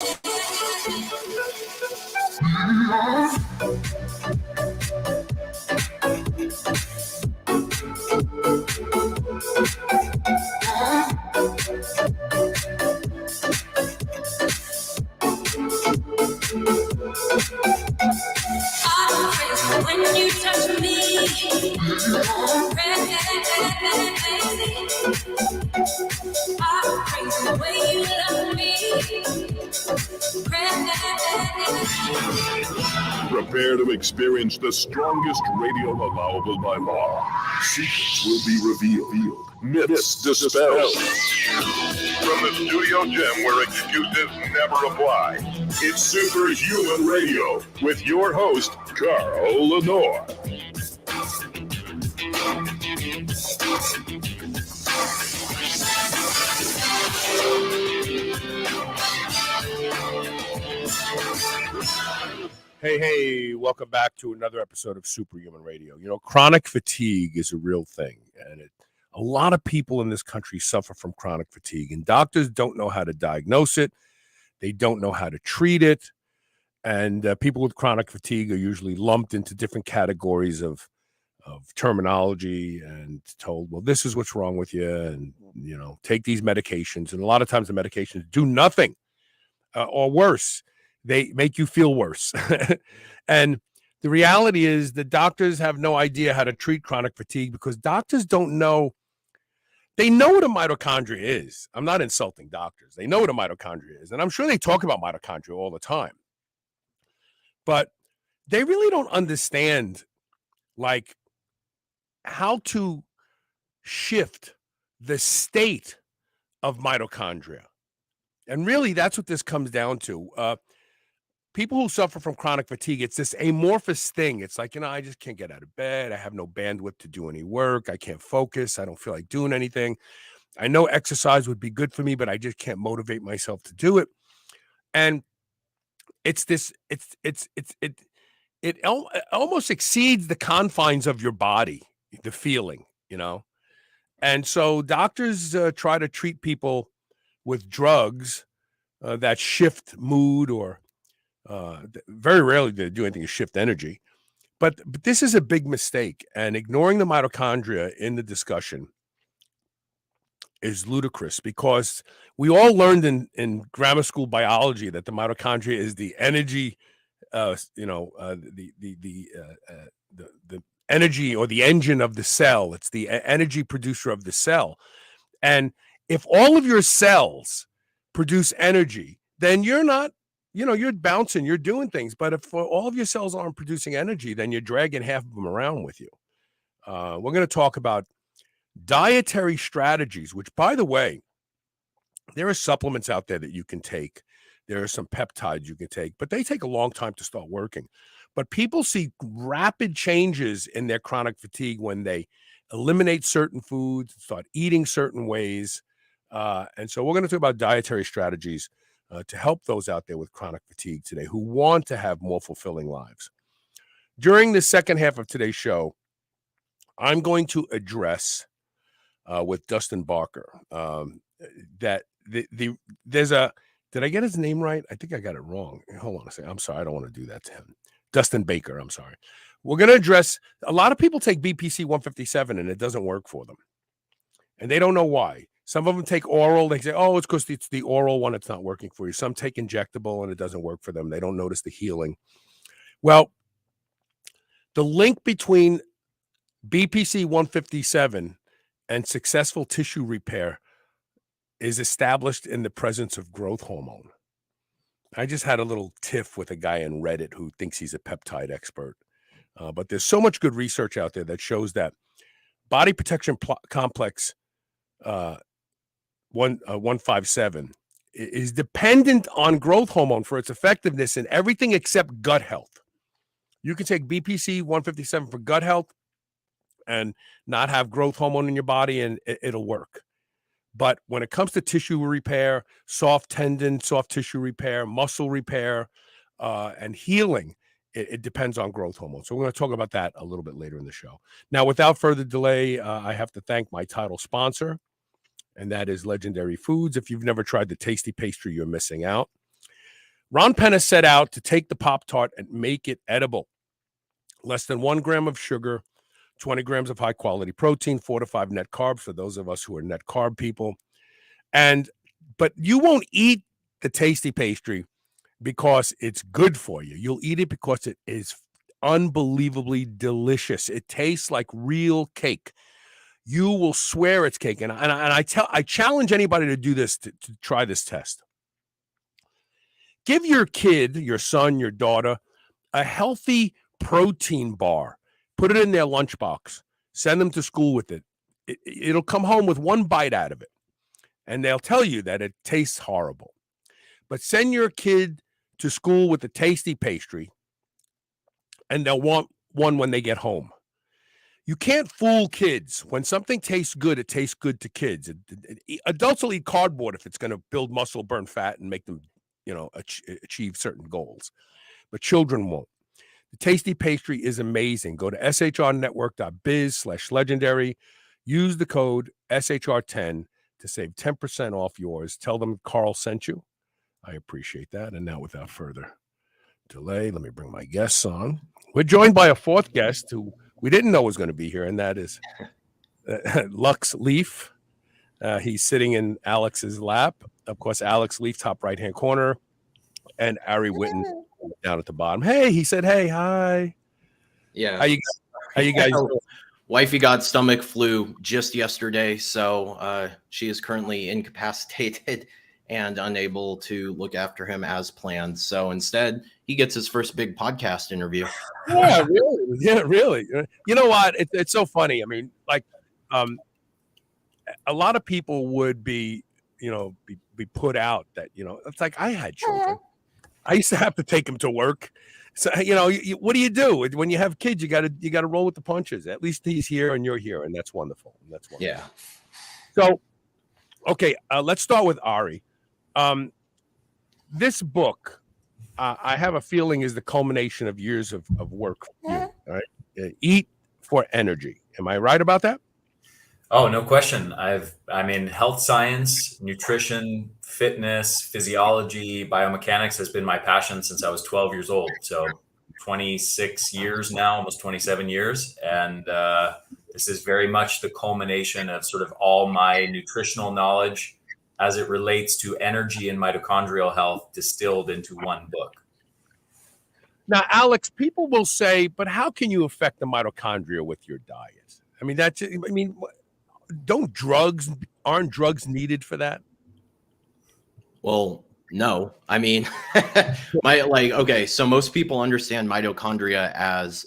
When you touch me, crazy. I'm crazy the way you love me, crazy. Prepare to experience the strongest radio allowable by law. Secrets will be revealed. Myths dispelled. From the studio gym where excuses never apply, it's Superhuman Radio with your host, Carl Lenore. Hey, welcome back to another episode of Superhuman Radio. You know, chronic fatigue is a real thing, and a lot of people in this country suffer from chronic fatigue, and doctors don't know how to diagnose it. They don't know how to treat it, and people with chronic fatigue are usually lumped into different categories of terminology and told, well, this is what's wrong with you, and, you know, take these medications. And a lot of times the medications do nothing, or worse, they make you feel worse. And the reality is the doctors have no idea how to treat chronic fatigue because doctors don't know. They know what a mitochondria is. I'm not insulting doctors. They know what a mitochondria is. And I'm sure they talk about mitochondria all the time. But they really don't understand, like, how to shift the state of mitochondria. And really, that's what this comes down to. People who suffer from chronic fatigue, it's this amorphous thing. It's like, you know, I just can't get out of bed. I have no bandwidth to do any work. I can't focus. I don't feel like doing anything. I know exercise would be good for me, but I just can't motivate myself to do it. And it's this, it almost exceeds the confines of your body, the feeling, you know? And so doctors try to treat people with drugs that shift mood, or very rarely do they do anything to shift energy. But this is a big mistake, and ignoring the mitochondria in the discussion is ludicrous, because we all learned in grammar school biology that the mitochondria is the energy, the energy, or the engine of the cell. It's the energy producer of the cell. And if all of your cells produce energy, then you're not, you know, you're bouncing, you're doing things. But if all of your cells aren't producing energy, then you're dragging half of them around with you. We're going to talk about dietary strategies, which, by the way, there are supplements out there that you can take. There are some peptides you can take, but they take a long time to start working. But people see rapid changes in their chronic fatigue when they eliminate certain foods, start eating certain ways. And so we're going to talk about dietary strategies to help those out there with chronic fatigue today who want to have more fulfilling lives. During the second half of today's show, I'm going to address with Dustin Barker that there's a, did I get his name right? I think I got it wrong. Hold on a second. I'm sorry. I don't want to do that to him. Dustin Baker. I'm sorry. We're going to address, a lot of people take BPC 157 and it doesn't work for them. And they don't know why. Some of them take oral. They say, oh, it's because it's the oral one. It's not working for you. Some take injectable and it doesn't work for them. They don't notice the healing. Well, the link between BPC 157 and successful tissue repair is established in the presence of growth hormone. I just had a little tiff with a guy on Reddit who thinks he's a peptide expert. But there's so much good research out there that shows that body protection complex 157 is dependent on growth hormone for its effectiveness in everything except gut health. You can take BPC 157 for gut health and not have growth hormone in your body, and it'll work. But when it comes to tissue repair, soft tendon, soft tissue repair, muscle repair, and healing, it depends on growth hormone. So we're going to talk about that a little bit later in the show. Now, without further delay, I have to thank my title sponsor, and that is Legendary Foods. If you've never tried the tasty pastry, you're missing out. Ron Penna set out to take the Pop-Tart and make it edible. Less than 1 gram of sugar, 20 grams of high-quality protein, 4 to 5 net carbs for those of us who are net carb people. But you won't eat the tasty pastry because it's good for you. You'll eat it because it is unbelievably delicious. It tastes like real cake. You will swear it's cake. And I challenge anybody to do this, to try this test. Give your kid, your son, your daughter, a healthy protein bar. Put it in their lunchbox. Send them to school with it. It'll come home with 1 bite out of it. And they'll tell you that it tastes horrible. But send your kid to school with a tasty pastry, and they'll want one when they get home. You can't fool kids. When something tastes good, it tastes good to kids. Adults will eat cardboard if it's going to build muscle, burn fat, and make them, achieve certain goals. But children won't. The tasty pastry is amazing. Go to shrnetwork.biz/legendary. Use the code SHR10 to save 10% off yours. Tell them Carl sent you. I appreciate that. And now, without further delay, let me bring my guests on. We're joined by a 4th guest who we didn't know was going to be here, and that is Lux Leaf. He's sitting in Alex's lap. Of course, Alex Leaf, top right-hand corner, and Ari Whitten down at the bottom. Hey, he said, hey, hi. Yeah. How you guys doing? Wifey got stomach flu just yesterday, so she is currently incapacitated and unable to look after him as planned. So instead, he gets his first big podcast interview. Yeah, really. Yeah, really. You know what? It's so funny. I mean, like, a lot of people would be put out that, it's like I had children. I used to have to take them to work. So, what do you do when you have kids? You got to roll with the punches. At least he's here and you're here, and that's wonderful. Yeah. So, okay, let's start with Ari. This book, I have a feeling, is the culmination of years of work for you. All right, Eat for Energy. Am I right about that? Oh, no question. I'm in health science, nutrition, fitness, physiology, biomechanics has been my passion since I was 12 years old. So 26 years now, almost 27 years. And this is very much the culmination of sort of all my nutritional knowledge as it relates to energy and mitochondrial health distilled into one book. Now, Alex, people will say, but how can you affect the mitochondria with your diet? Aren't drugs needed for that? Well, no. So most people understand mitochondria as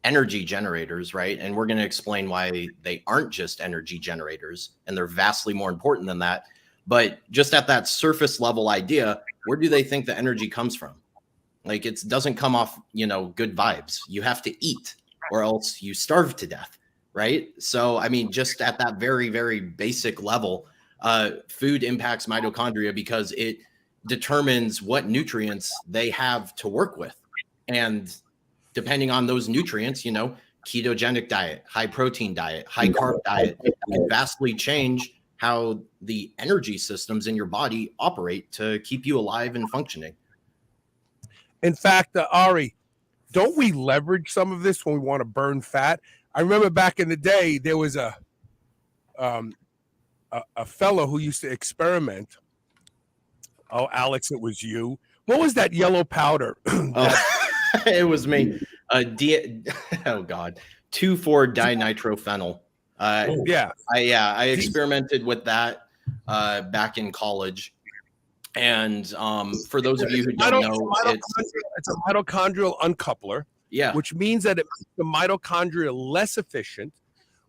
energy generators, right? And we're going to explain why they aren't just energy generators, and they're vastly more important than that. But just at that surface level idea, where do they think the energy comes from? Like, it doesn't come off, good vibes. You have to eat or else you starve to death, right? So, just at that very, very basic level, food impacts mitochondria because it determines what nutrients they have to work with. And depending on those nutrients, ketogenic diet, high protein diet, high carb diet can vastly change how the energy systems in your body operate to keep you alive and functioning. In fact, Ari, don't we leverage some of this when we want to burn fat? I remember back in the day, there was a fellow who used to experiment. Oh, Alex, it was you. What was that yellow powder? It was me. 2,4-dinitrophenol. I experimented with that back in college. And for those of you who don't know, it's a mitochondrial uncoupler. Yeah. Which means that it makes the mitochondria less efficient,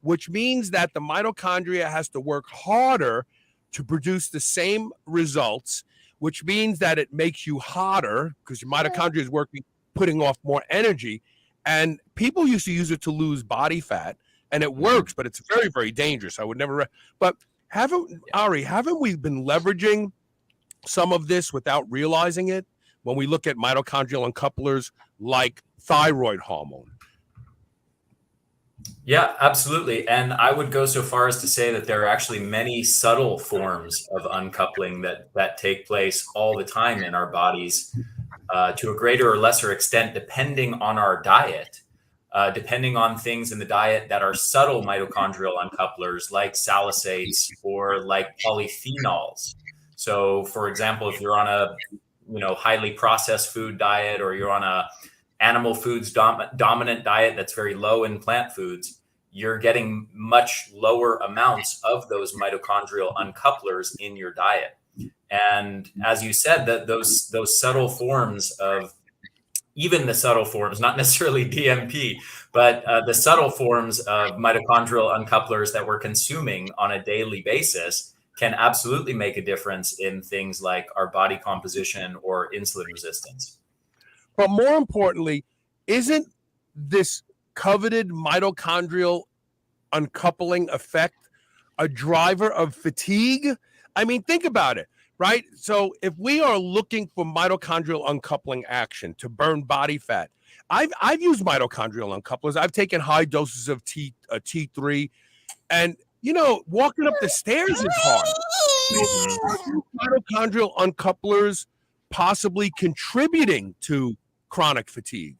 which means that the mitochondria has to work harder to produce the same results, which means that it makes you hotter because your mitochondria is putting off more energy. And people used to use it to lose body fat, and it works, but it's very, very dangerous. I would never. But haven't we been leveraging some of this without realizing it when we look at mitochondrial uncouplers like thyroid hormone? Yeah, absolutely. And I would go so far as to say that there are actually many subtle forms of uncoupling that take place all the time in our bodies. to a greater or lesser extent, depending on our diet, depending on things in the diet that are subtle mitochondrial uncouplers like salicylates or like polyphenols. So, for example, if you're on a highly processed food diet, or you're on a animal foods dominant diet that's very low in plant foods, you're getting much lower amounts of those mitochondrial uncouplers in your diet. And as you said, that those subtle forms of, even the subtle forms, not necessarily DMP, but the subtle forms of mitochondrial uncouplers that we're consuming on a daily basis can absolutely make a difference in things like our body composition or insulin resistance. But more importantly, isn't this coveted mitochondrial uncoupling effect a driver of fatigue? I mean, think about it, right? So if we are looking for mitochondrial uncoupling action to burn body fat, I've used mitochondrial uncouplers. I've taken high doses of T3, and walking up the stairs is hard. Mitochondrial uncouplers possibly contributing to chronic fatigue?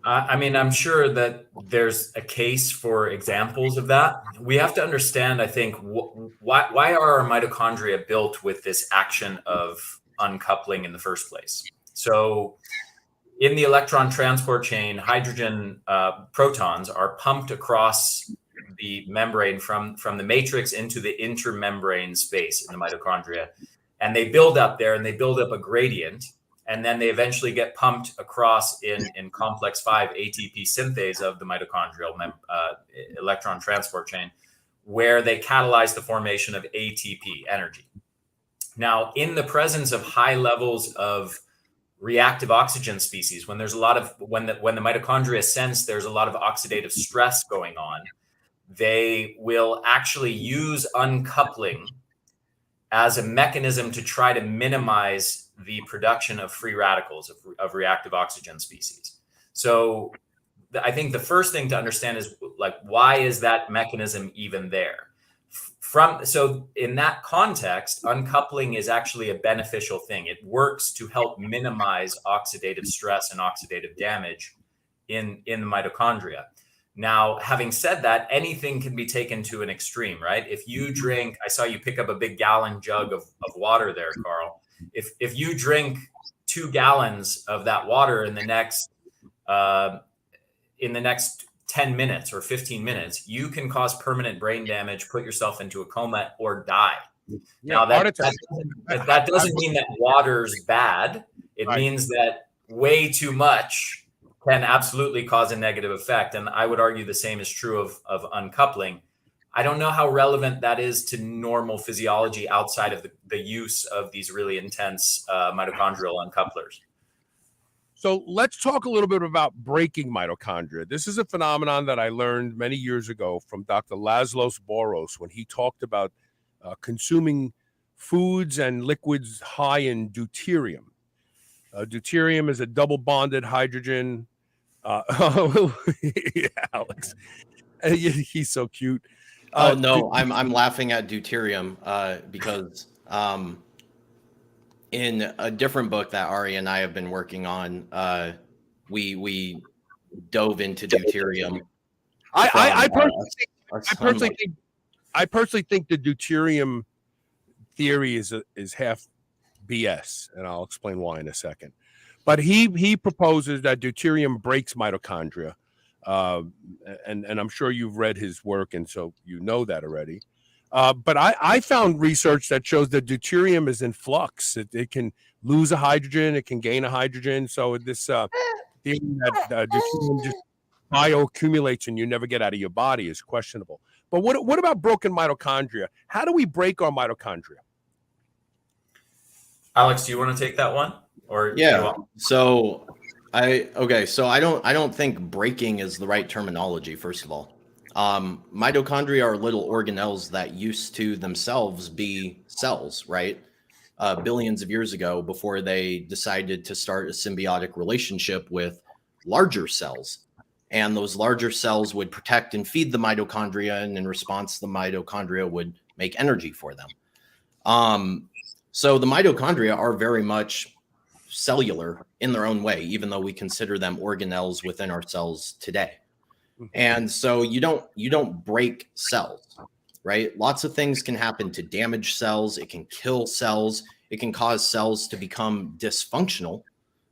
I mean, I'm sure that there's a case for examples of that. We have to understand, I think, why are our mitochondria built with this action of uncoupling in the first place? So in the electron transport chain, hydrogen protons are pumped across the membrane from the matrix into the intermembrane space in the mitochondria. And they build up there, and they build up a gradient. And then they eventually get pumped across in complex 5 ATP synthase of the mitochondrial electron transport chain, where they catalyze the formation of ATP, energy. Now, in the presence of high levels of reactive oxygen species, when there's a lot of, when the mitochondria sense there's a lot of oxidative stress going on, they will actually use uncoupling as a mechanism to try to minimize the production of free radicals of reactive oxygen species. So I think the first thing to understand is, like, why is that mechanism even there? So in that context, uncoupling is actually a beneficial thing. It works to help minimize oxidative stress and oxidative damage in the mitochondria. Now, having said that, anything can be taken to an extreme, right? If you drink, I saw you pick up a big gallon jug of water there, Carl. If you drink 2 gallons of that water in the next 10 minutes or 15 minutes, you can cause permanent brain damage, put yourself into a coma, or die. Now, that doesn't mean that water's bad. It means that way too much can absolutely cause a negative effect. And I would argue the same is true of uncoupling. I don't know how relevant that is to normal physiology outside of the use of these really intense mitochondrial uncouplers. So let's talk a little bit about breaking mitochondria. This is a phenomenon that I learned many years ago from Dr. Laszlos Boros when he talked about consuming foods and liquids high in deuterium. Deuterium is a double bonded hydrogen. Yeah, Alex, he's so cute. No, I'm laughing at deuterium because in a different book that Ari and I have been working on, we dove into deuterium. I personally think the deuterium theory is half BS, and I'll explain why in a second. But he proposes that deuterium breaks mitochondria, and I'm sure you've read his work, and so you know that already. But I found research that shows that deuterium is in flux. It can lose a hydrogen, it can gain a hydrogen. So this theory that deuterium just bioaccumulates and you never get out of your body is questionable. But what about broken mitochondria? How do we break our mitochondria? Alex, do you want to take that one? Or yeah. So I don't think breaking is the right terminology, first of all. Mitochondria are little organelles that used to themselves be cells, right? Billions of years ago, before they decided to start a symbiotic relationship with larger cells. And those larger cells would protect and feed the mitochondria, and in response, the mitochondria would make energy for them. So the mitochondria are very much cellular in their own way, even though we consider them organelles within our cells today. And so you don't break cells, right? Lots of things can happen to damage cells. It can kill cells. It can cause cells to become dysfunctional,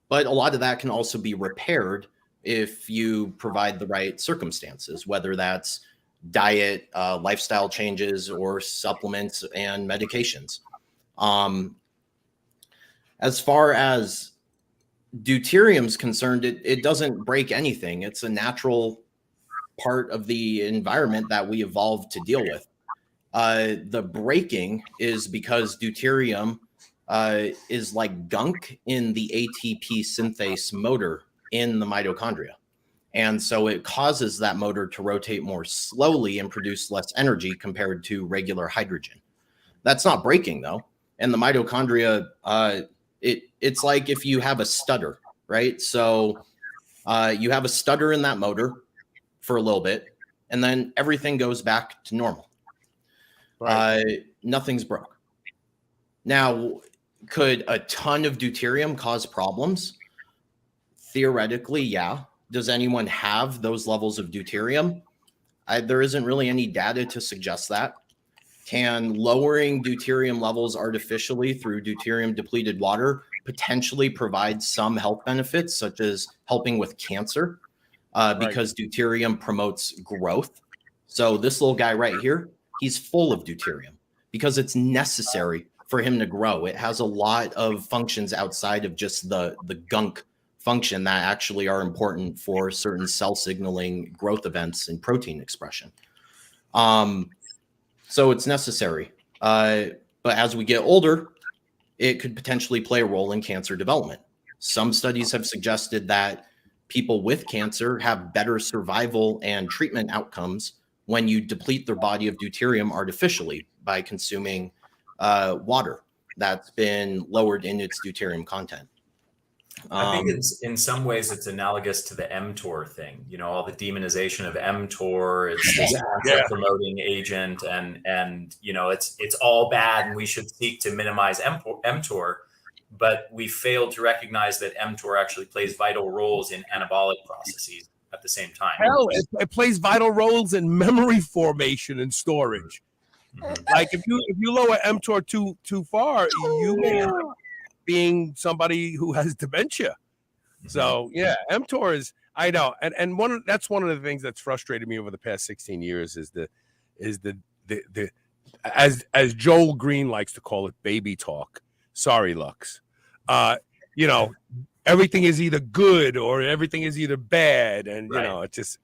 but a lot of that can also be repaired if you provide the right circumstances, whether that's diet, lifestyle changes, or supplements and medications. As far as deuterium is concerned, it doesn't break anything. It's a natural part of the environment that we evolved to deal with. The breaking is because deuterium is like gunk in the ATP synthase motor in the mitochondria. And so it causes that motor to rotate more slowly and produce less energy compared to regular hydrogen. That's not breaking though. And the mitochondria, it's like if you have a stutter, right? So you have a stutter in that motor for a little bit, and then everything goes back to normal. Right. Nothing's broke. Now, could a ton of deuterium cause problems? Theoretically, yeah. Does anyone have those levels of deuterium? There isn't really any data to suggest that. Can lowering deuterium levels artificially through deuterium depleted water potentially provide some health benefits, such as helping with cancer? Because deuterium promotes growth. So this little guy right here, he's full of deuterium because it's necessary for him to grow. It has a lot of functions outside of just the gunk function that actually are important for certain cell signaling growth events and protein expression. So it's necessary. But as we get older, it could potentially play a role in cancer development. Some studies have suggested that people with cancer have better survival and treatment outcomes when you deplete their body of deuterium artificially by consuming water that's been lowered in its deuterium content. I think it's in some ways it's analogous to the mTOR thing. You know, all the demonization of mTOR, it's this cancer-promoting agent, and you know, it's all bad, and we should seek to minimize mTOR. But we failed to recognize that mTOR actually plays vital roles in anabolic processes at the same time. Hell, it plays vital roles in memory formation and storage. Mm-hmm. Like if you lower mTOR too far, you may end up being somebody who has dementia. Mm-hmm. So yeah, mTOR is, I know, and that's one of the things that's frustrated me over the past 16 years is the as Joel Green likes to call it, baby talk. Sorry, Lux. You know, everything is either good or everything is either bad, and you know, it just.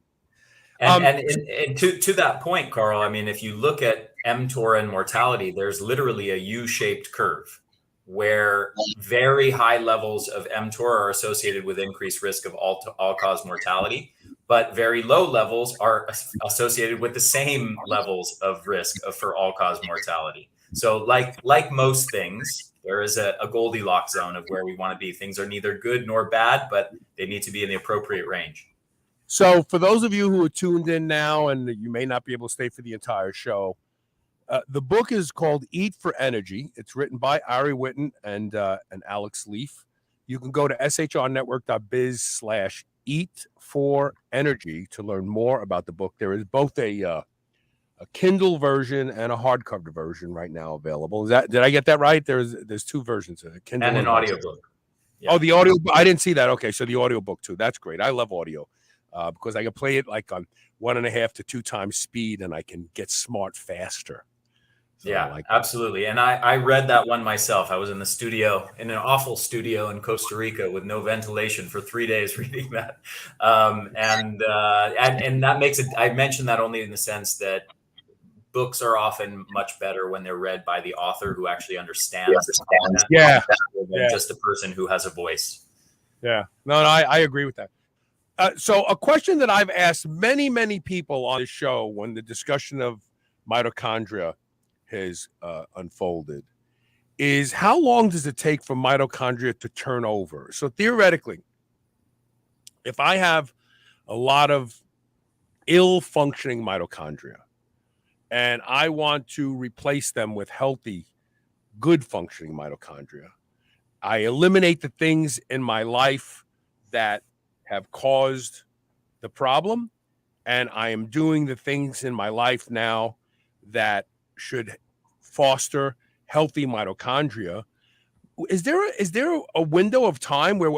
And to that point, Carl, I mean, if you look at mTOR and mortality, there's literally a U-shaped curve where very high levels of mTOR are associated with increased risk of all-cause mortality, but very low levels are associated with the same levels of risk for all-cause mortality. So like most things, there is a Goldilocks zone of where we want to be. Things are neither good nor bad, but they need to be in the appropriate range. So for those of you who are tuned in now, and you may not be able to stay for the entire show, the book is called Eat for Energy. It's written by Ari Whitten and Alex Leaf. You can go to shrnetwork.biz/eat4energy to learn more about the book. There is both a Kindle version and a hardcover version right now available. Did I get that right? There's two versions, a Kindle and an audiobook. Yeah. Oh, the audio. I didn't see that. Okay, so the audiobook too. That's great. I love audio because I can play it like on 1.5 to 2 times speed, and I can get smart faster. So yeah, absolutely. And I read that one myself. I was in the studio, in an awful studio in Costa Rica with no ventilation for 3 days reading that. And that makes it, I mentioned that only in the sense that books are often much better when they're read by the author who actually understands than just a person who has a voice. Yeah, no, I agree with that. So a question that I've asked many people on this show when the discussion of mitochondria has unfolded is how long does it take for mitochondria to turn over? So theoretically, if I have a lot of ill-functioning mitochondria and I want to replace them with healthy good functioning mitochondria. I eliminate the things in my life that have caused the problem, and I am doing the things in my life now that should foster healthy mitochondria. Is there a window of time where,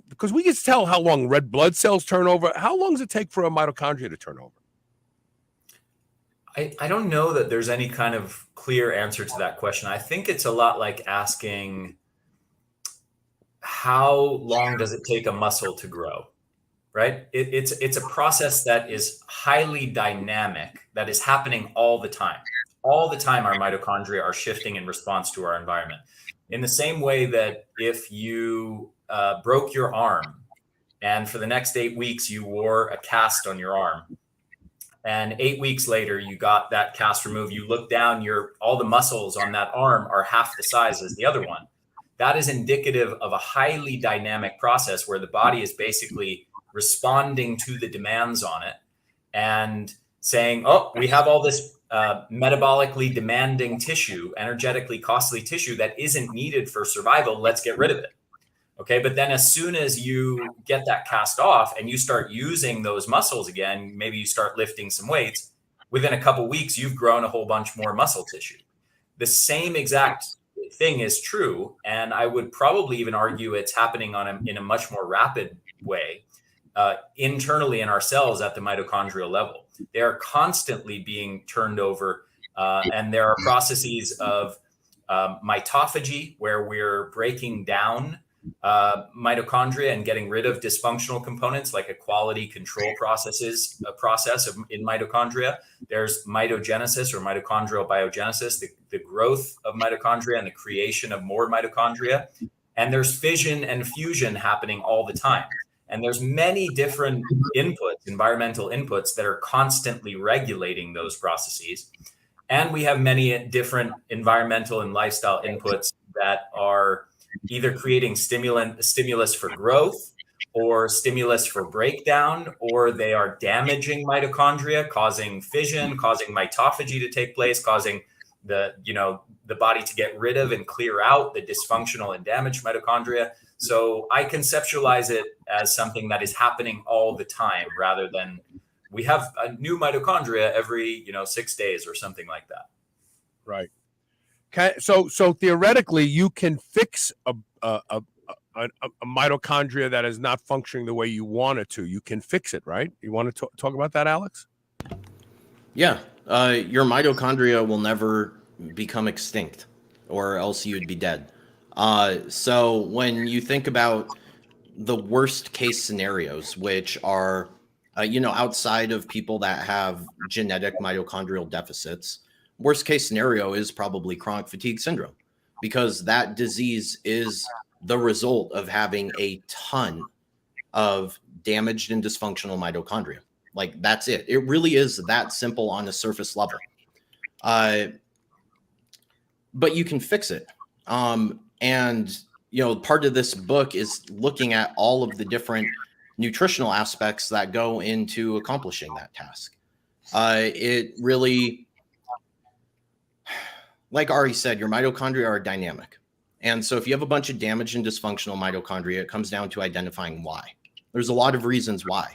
because we can tell how long red blood cells turn over? How long does it take for a mitochondria to turn over? I don't know that there's any kind of clear answer to that question. I think it's a lot like asking, how long does it take a muscle to grow? Right? It's a process that is highly dynamic, that is happening all the time. All the time, our mitochondria are shifting in response to our environment. In the same way that if you broke your arm and for the next 8 weeks you wore a cast on your arm, and 8 weeks later you got that cast removed, you look down, all the muscles on that arm are half the size as the other one. That is indicative of a highly dynamic process where the body is basically responding to the demands on it and saying, oh, we have all this metabolically demanding tissue, energetically costly tissue that isn't needed for survival. Let's get rid of it. Okay. But then as soon as you get that cast off and you start using those muscles again, maybe you start lifting some weights, within a couple of weeks, you've grown a whole bunch more muscle tissue. The same exact thing is true. And I would probably even argue it's happening in a much more rapid way. Internally in our cells at the mitochondrial level. They are constantly being turned over, and there are processes of mitophagy where we're breaking down mitochondria and getting rid of dysfunctional components, like a quality control process in mitochondria. There's mitogenesis or mitochondrial biogenesis, the growth of mitochondria and the creation of more mitochondria. And there's fission and fusion happening all the time. And there's many different inputs, environmental inputs, that are constantly regulating those processes. And we have many different environmental and lifestyle inputs that are either creating stimulus for growth or stimulus for breakdown, or they are damaging mitochondria, causing fission, causing mitophagy to take place, causing the body to get rid of and clear out the dysfunctional and damaged mitochondria. So I conceptualize it as something that is happening all the time, rather than we have a new mitochondria every 6 days or something like that. Right. So theoretically, you can fix a mitochondria that is not functioning the way you want it to. You can fix it, right? You want to talk about that, Alex? Yeah. Your mitochondria will never become extinct, or else you'd be dead. So when you think about the worst case scenarios, which are, outside of people that have genetic mitochondrial deficits, worst case scenario is probably chronic fatigue syndrome, because that disease is the result of having a ton of damaged and dysfunctional mitochondria. Like, that's it. It really is that simple on the surface level. But you can fix it. And, part of this book is looking at all of the different nutritional aspects that go into accomplishing that task. It really, like Ari said, your mitochondria are dynamic. And so if you have a bunch of damaged and dysfunctional mitochondria, it comes down to identifying why. There's a lot of reasons why.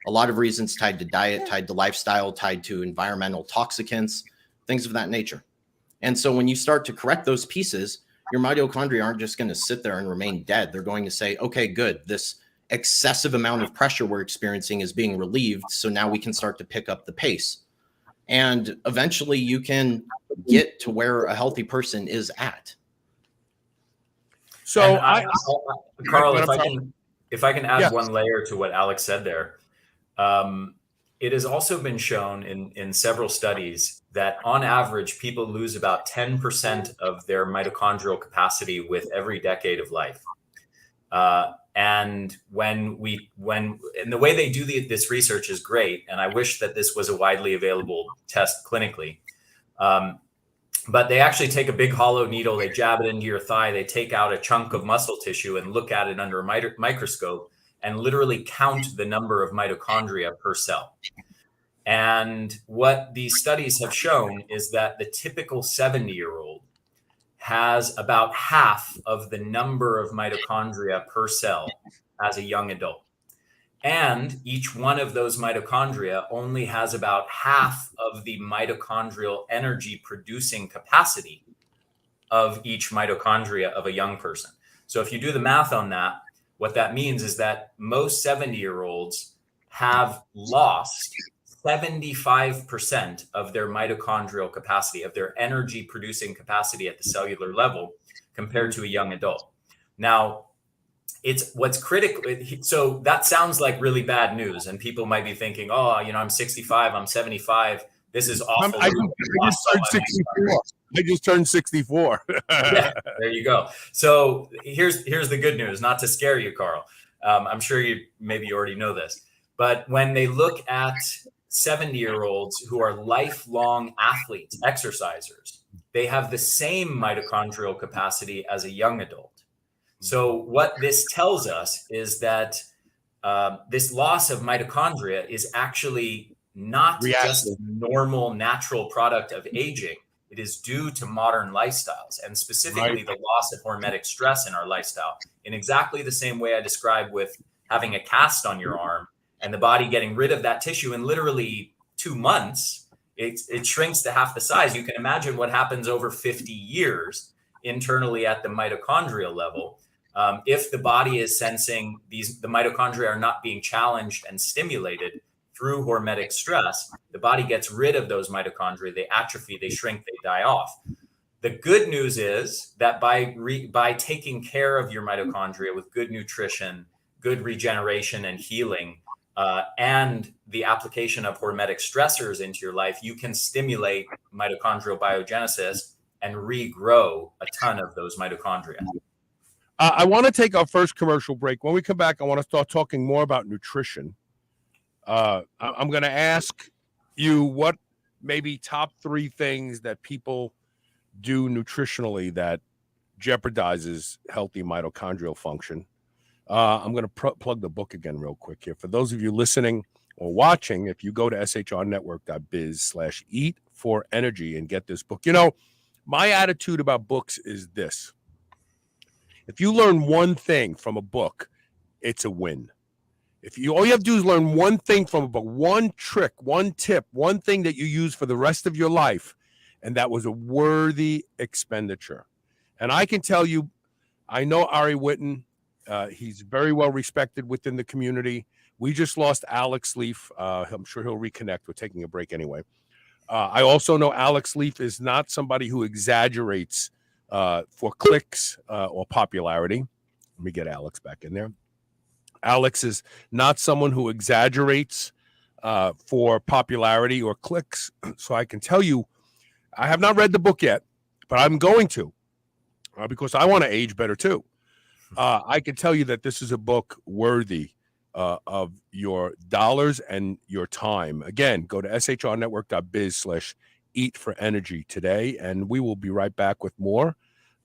A lot of reasons tied to diet, tied to lifestyle, tied to environmental toxicants, things of that nature. And so when you start to correct those pieces, your mitochondria aren't just going to sit there and remain dead. They're going to say, okay, good. This excessive amount of pressure we're experiencing is being relieved. So now we can start to pick up the pace. And eventually you can get to where a healthy person is at. So Carl, if I can add one layer to what Alex said there, it has also been shown in several studies that on average, people lose about 10% of their mitochondrial capacity with every decade of life. And the way they do this research is great. And I wish that this was a widely available test clinically. But they actually take a big hollow needle, they jab it into your thigh, they take out a chunk of muscle tissue and look at it under a microscope and literally count the number of mitochondria per cell. And what these studies have shown is that the typical 70-year-old has about half of the number of mitochondria per cell as a young adult. And each one of those mitochondria only has about half of the mitochondrial energy producing capacity of each mitochondria of a young person. So if you do the math on that, what that means is that most 70-year-olds have lost 75% of their mitochondrial capacity, of their energy producing capacity at the cellular level compared to a young adult. Now, it's what's critical. So that sounds like really bad news. And people might be thinking, oh, I'm 65, I'm 75. This is awful. I just turned 64. Yeah, there you go. So here's the good news, not to scare you, Carl. I'm sure you already know this, but when they look at 70-year-olds who are lifelong athletes, exercisers, they have the same mitochondrial capacity as a young adult. So what this tells us is that this loss of mitochondria is actually not just a normal natural product of aging. It is due to modern lifestyles, and specifically the loss of hormetic stress in our lifestyle, in exactly the same way I described with having a cast on your arm and the body getting rid of that tissue in literally 2 months. It shrinks to half the size. You can imagine what happens over 50 years internally at the mitochondrial level. If the body is sensing the mitochondria are not being challenged and stimulated through hormetic stress, the body gets rid of those mitochondria. They atrophy, they shrink, they die off. The good news is that by taking care of your mitochondria with good nutrition, good regeneration and healing, and the application of hormetic stressors into your life, you can stimulate mitochondrial biogenesis and regrow a ton of those mitochondria. I want to take our first commercial break. When we come back, I want to start talking more about nutrition. I'm going to ask you what maybe top 3 things that people do nutritionally that jeopardizes healthy mitochondrial function. I'm going to plug the book again real quick here. For those of you listening or watching, if you go to shrnetwork.biz/eat for energy and get this book. My attitude about books is this. If you learn one thing from a book, it's a win. All you have to do is learn one thing from a book, one trick, one tip, one thing that you use for the rest of your life, and that was a worthy expenditure. And I can tell you, I know Ari Whitten. He's very well respected within the community. We just lost Alex Leaf. I'm sure he'll reconnect. We're taking a break anyway. I also know Alex Leaf is not somebody who exaggerates for clicks or popularity. Let me get Alex back in there. Alex is not someone who exaggerates for popularity or clicks. So I can tell you, I have not read the book yet, but I'm going to because I want to age better too. I can tell you that this is a book worthy of your dollars and your time. Again, go to shrnetwork.biz/eat for energy today, and we will be right back with more.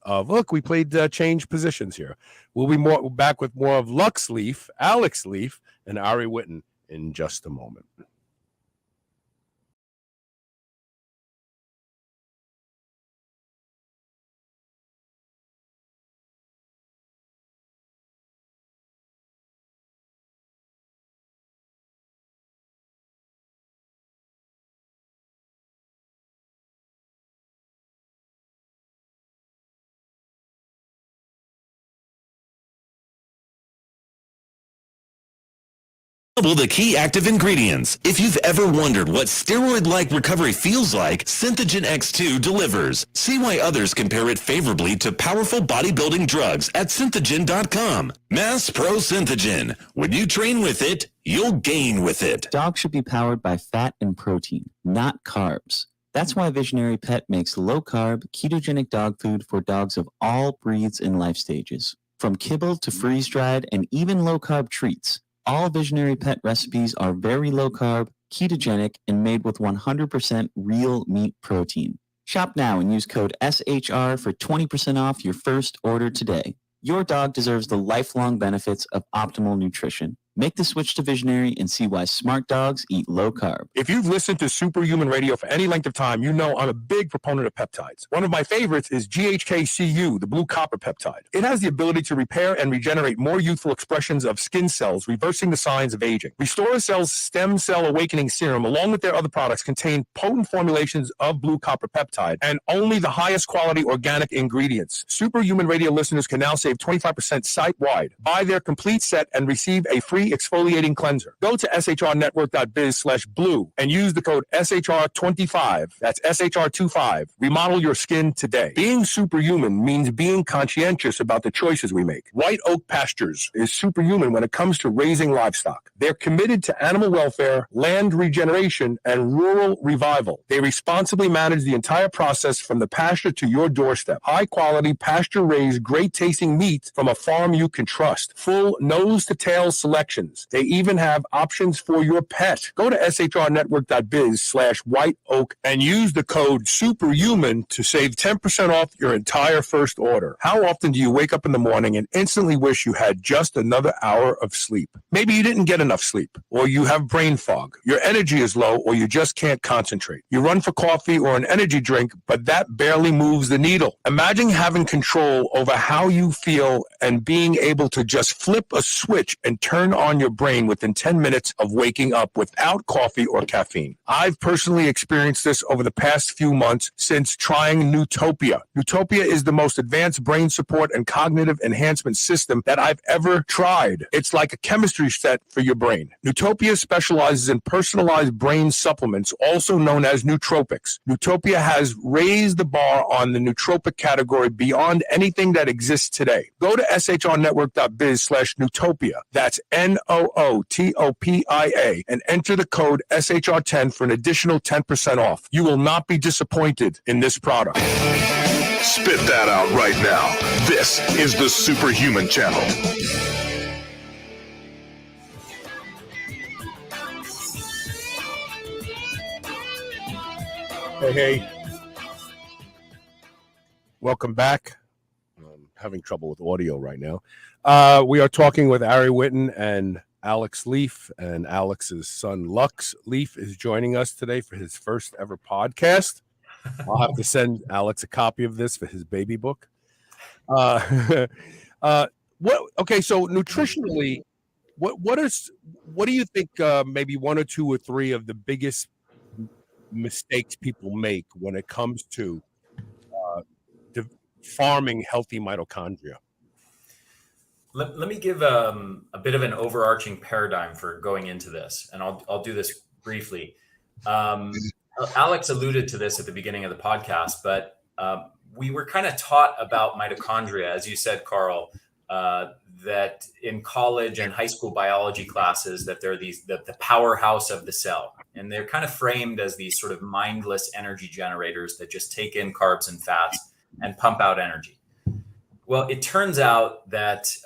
Look, we played change positions here. We'll be back with more of Lux Leaf, Alex Leaf, and Ari Whitten in just a moment. The key active ingredients. If you've ever wondered what steroid-like recovery feels like, Synthogen X2 delivers. See why others compare it favorably to powerful bodybuilding drugs at Synthogen.com. Mass Pro Synthogen. When you train with it, you'll gain with it. Dogs should be powered by fat and protein, not carbs. That's why Visionary Pet makes low-carb, ketogenic dog food for dogs of all breeds and life stages. From kibble to freeze-dried and even low-carb treats. All Visionary Pet recipes are very low-carb, ketogenic, and made with 100% real meat protein. Shop now and use code SHR for 20% off your first order today. Your dog deserves the lifelong benefits of optimal nutrition. Make the switch to Visionary and see why smart dogs eat low carb. If you've listened to Superhuman Radio for any length of time, you know I'm a big proponent of peptides. One of my favorites is GHKCU, the blue copper peptide. It has the ability to repair and regenerate more youthful expressions of skin cells, reversing the signs of aging. Restore Cell's Stem Cell Awakening Serum, along with their other products, contain potent formulations of blue copper peptide and only the highest quality organic ingredients. Superhuman Radio listeners can now save 25% site-wide. Buy their complete set and receive a free exfoliating cleanser. Go to shrnetwork.biz/blue and use the code SHR25. That's SHR25. Remodel your skin today. Being superhuman means being conscientious about the choices we make. White Oak Pastures is superhuman when it comes to raising livestock. They're committed to animal welfare, land regeneration, and rural revival. They responsibly manage the entire process from the pasture to your doorstep. High quality, pasture raised, great tasting meat from a farm you can trust. Full nose to tail selections. They even have options for your pet. Go to shrnetwork.biz/white oak and use the code superhuman to save 10% off your entire first order. How often do you wake up in the morning and instantly wish you had just another hour of sleep? Maybe you didn't get enough sleep, or you have brain fog. Your energy is low, or you just can't concentrate. You run for coffee or an energy drink, but that barely moves the needle. Imagine having control over how you feel and being able to just flip a switch and turn on your brain within 10 minutes of waking up without coffee or caffeine. I've personally experienced this over the past few months since trying Nutopia. Nutopia is the most advanced brain support and cognitive enhancement system that I've ever tried. It's like a chemistry set for your brain. Nutopia specializes in personalized brain supplements, also known as nootropics. Nutopia has raised the bar on the nootropic category beyond anything that exists today. Go to shrnetwork.biz/Nutopia. That's NOOTOPIA and enter the code SHR10 for an additional 10% off. You will not be disappointed in this product. Spit that out right now. This is the Superhuman Channel. Hey. Welcome back. I'm having trouble with audio right now. We are talking with Ari Whitten and Alex Leaf, and Alex's son Lux Leaf is joining us today for his first ever podcast. I'll have to send Alex a copy of this for his baby book. Okay, so nutritionally, what do you think maybe one or two or three of the biggest mistakes people make when it comes to farming healthy mitochondria? Let me give a bit of an overarching paradigm for going into this, and I'll do this briefly. Alex alluded to this at the beginning of the podcast, but we were kind of taught about mitochondria, as you said, Carl, that in college and high school biology classes, that they're the powerhouse of the cell, and they're kind of framed as these sort of mindless energy generators that just take in carbs and fats and pump out energy. Well, it turns out that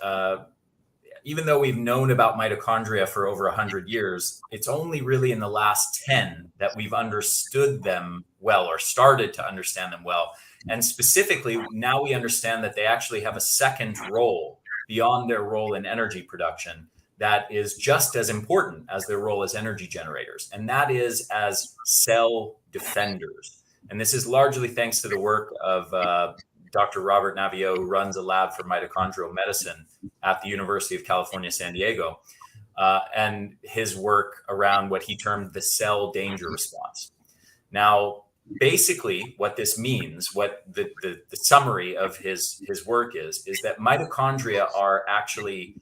even though we've known about mitochondria for over 100 years, it's only really in the last 10 that we've understood them well, or started to understand them well. And specifically, now we understand that they actually have a second role beyond their role in energy production that is just as important as their role as energy generators. And that is as cell defenders. And this is largely thanks to the work of Dr. Robert Navio, who runs a lab for mitochondrial medicine at the University of California, San Diego, and his work around what he termed the cell danger response. Now, basically what this means, what the summary of his work is that mitochondria are actually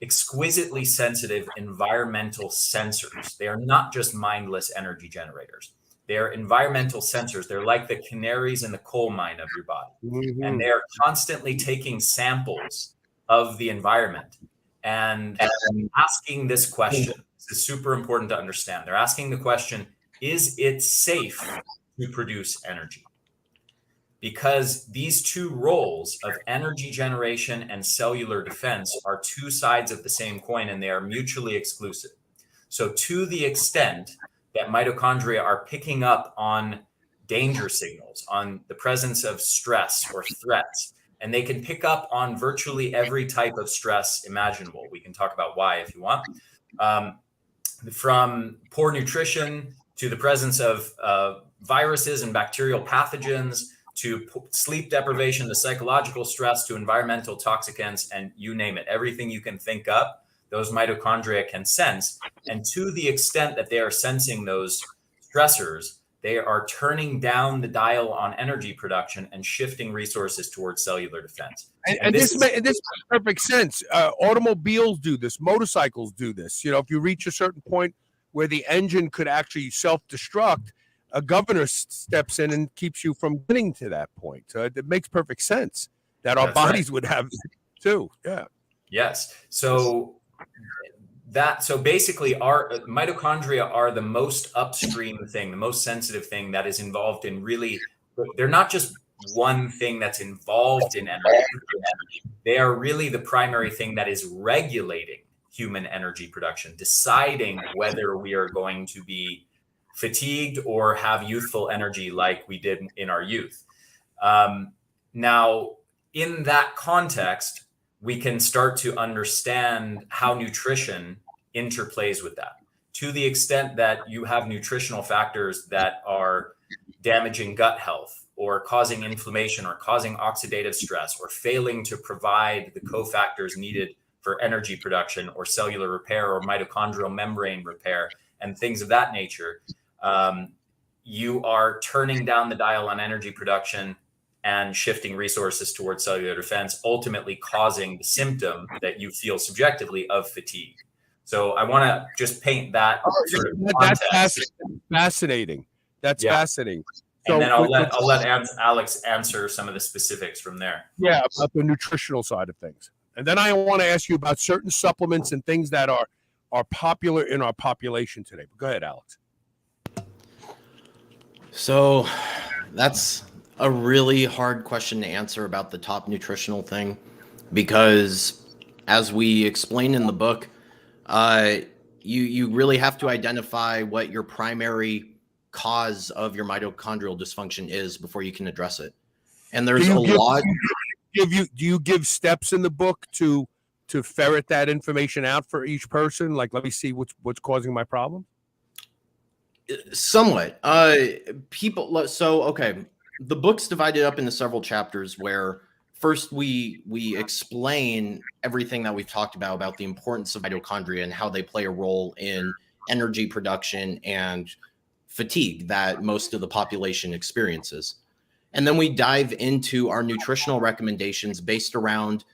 exquisitely sensitive environmental sensors. They are not just mindless energy generators. They're environmental sensors. They're like the canaries in the coal mine of your body. Mm-hmm. And they're constantly taking samples of the environment and asking this question. This is super important to understand. They're asking the question, is it safe to produce energy? Because these two roles of energy generation and cellular defense are two sides of the same coin, and they are mutually exclusive. So to the extent that mitochondria are picking up on danger signals, on the presence of stress or threats, and they can pick up on virtually every type of stress imaginable. We can talk about why if you want. From poor nutrition to the presence of viruses and bacterial pathogens, to sleep deprivation, to psychological stress, to environmental toxicants, and you name it, everything you can think up, those mitochondria can sense. And to the extent that they are sensing those stressors, they are turning down the dial on energy production and shifting resources towards cellular defense. And this makes perfect sense. Automobiles do this. Motorcycles do this. You know, if you reach a certain point where the engine could actually self-destruct, a governor steps in and keeps you from getting to that point. So it makes perfect sense that our bodies would have it too. Yeah. Yes. So basically our mitochondria are the most upstream thing, the most sensitive thing that is involved in really, they're not just one thing that's involved in energy. They are really the primary thing that is regulating human energy production, deciding whether we are going to be fatigued or have youthful energy like we did in our youth. Now, in that context, we can start to understand how nutrition interplays with that. To the extent that you have nutritional factors that are damaging gut health or causing inflammation or causing oxidative stress or failing to provide the cofactors needed for energy production or cellular repair or mitochondrial membrane repair and things of that nature, you are turning down the dial on energy production and shifting resources towards cellular defense, ultimately causing the symptom that you feel subjectively of fatigue. So I want to just paint that sort of context. That's fascinating. That's fascinating. And then I'll let Alex answer some of the specifics from there. Yeah, about the nutritional side of things. And then I want to ask you about certain supplements and things that are popular in our population today. But go ahead, Alex. So that's a really hard question to answer about the top nutritional thing, because as we explain in the book, you really have to identify what your primary cause of your mitochondrial dysfunction is before you can address it. And there's a lot. Do you give steps in the book to ferret that information out for each person? Like, let me see what's causing my problem. Somewhat. Okay. The book's divided up into several chapters where first we explain everything that we've talked about the importance of mitochondria and how they play a role in energy production and fatigue that most of the population experiences. And then we dive into our nutritional recommendations based around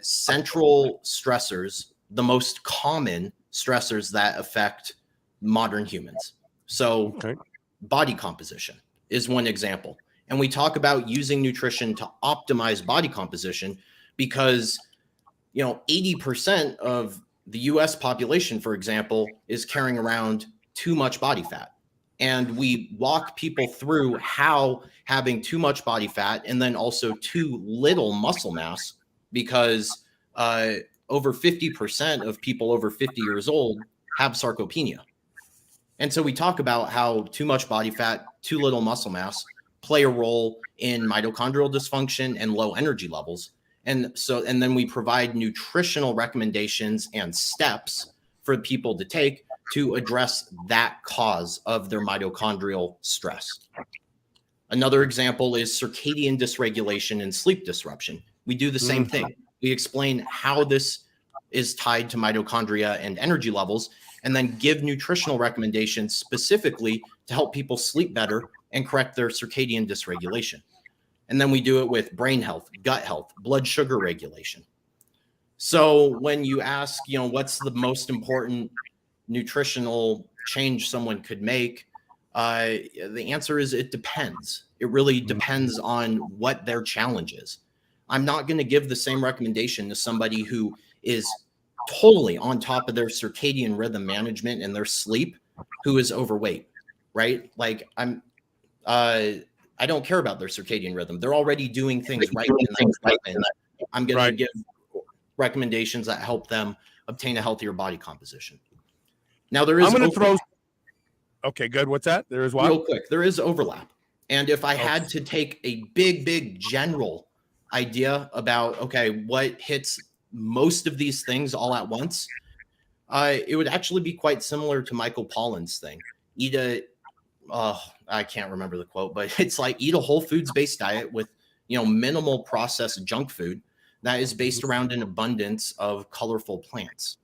central stressors, the most common stressors that affect modern humans. So body composition is one example. And we talk about using nutrition to optimize body composition because, 80% of the US population, for example, is carrying around too much body fat. And we walk people through how having too much body fat and then also too little muscle mass, because over 50% of people over 50 years old have sarcopenia. And so we talk about how too much body fat, too little muscle mass play a role in mitochondrial dysfunction and low energy levels. And then we provide nutritional recommendations and steps for people to take to address that cause of their mitochondrial stress. Another example is circadian dysregulation and sleep disruption. We do the same thing. We explain how this is tied to mitochondria and energy levels, and then give nutritional recommendations specifically to help people sleep better and correct their circadian dysregulation. And then we do it with brain health, gut health, blood sugar regulation. So when you ask, what's the most important nutritional change someone could make, the answer is it depends. It really depends on what their challenge is. I'm not going to give the same recommendation to somebody who is totally on top of their circadian rhythm management and their sleep, who is overweight, right? Like I don't care about their circadian rhythm. They're already doing things right. I'm going to give recommendations that help them obtain a healthiher body composition. Now there is. I'm going to throw. Okay, good. What's that? There is what? Real quick. There is overlap. And if I had to take a big general idea about, okay, what hits most of these things all at once, it would actually be quite similar to Michael Pollan's thing. I can't remember the quote, but it's like eat a whole foods based diet with, minimal processed junk food that is based around an abundance of colorful plants.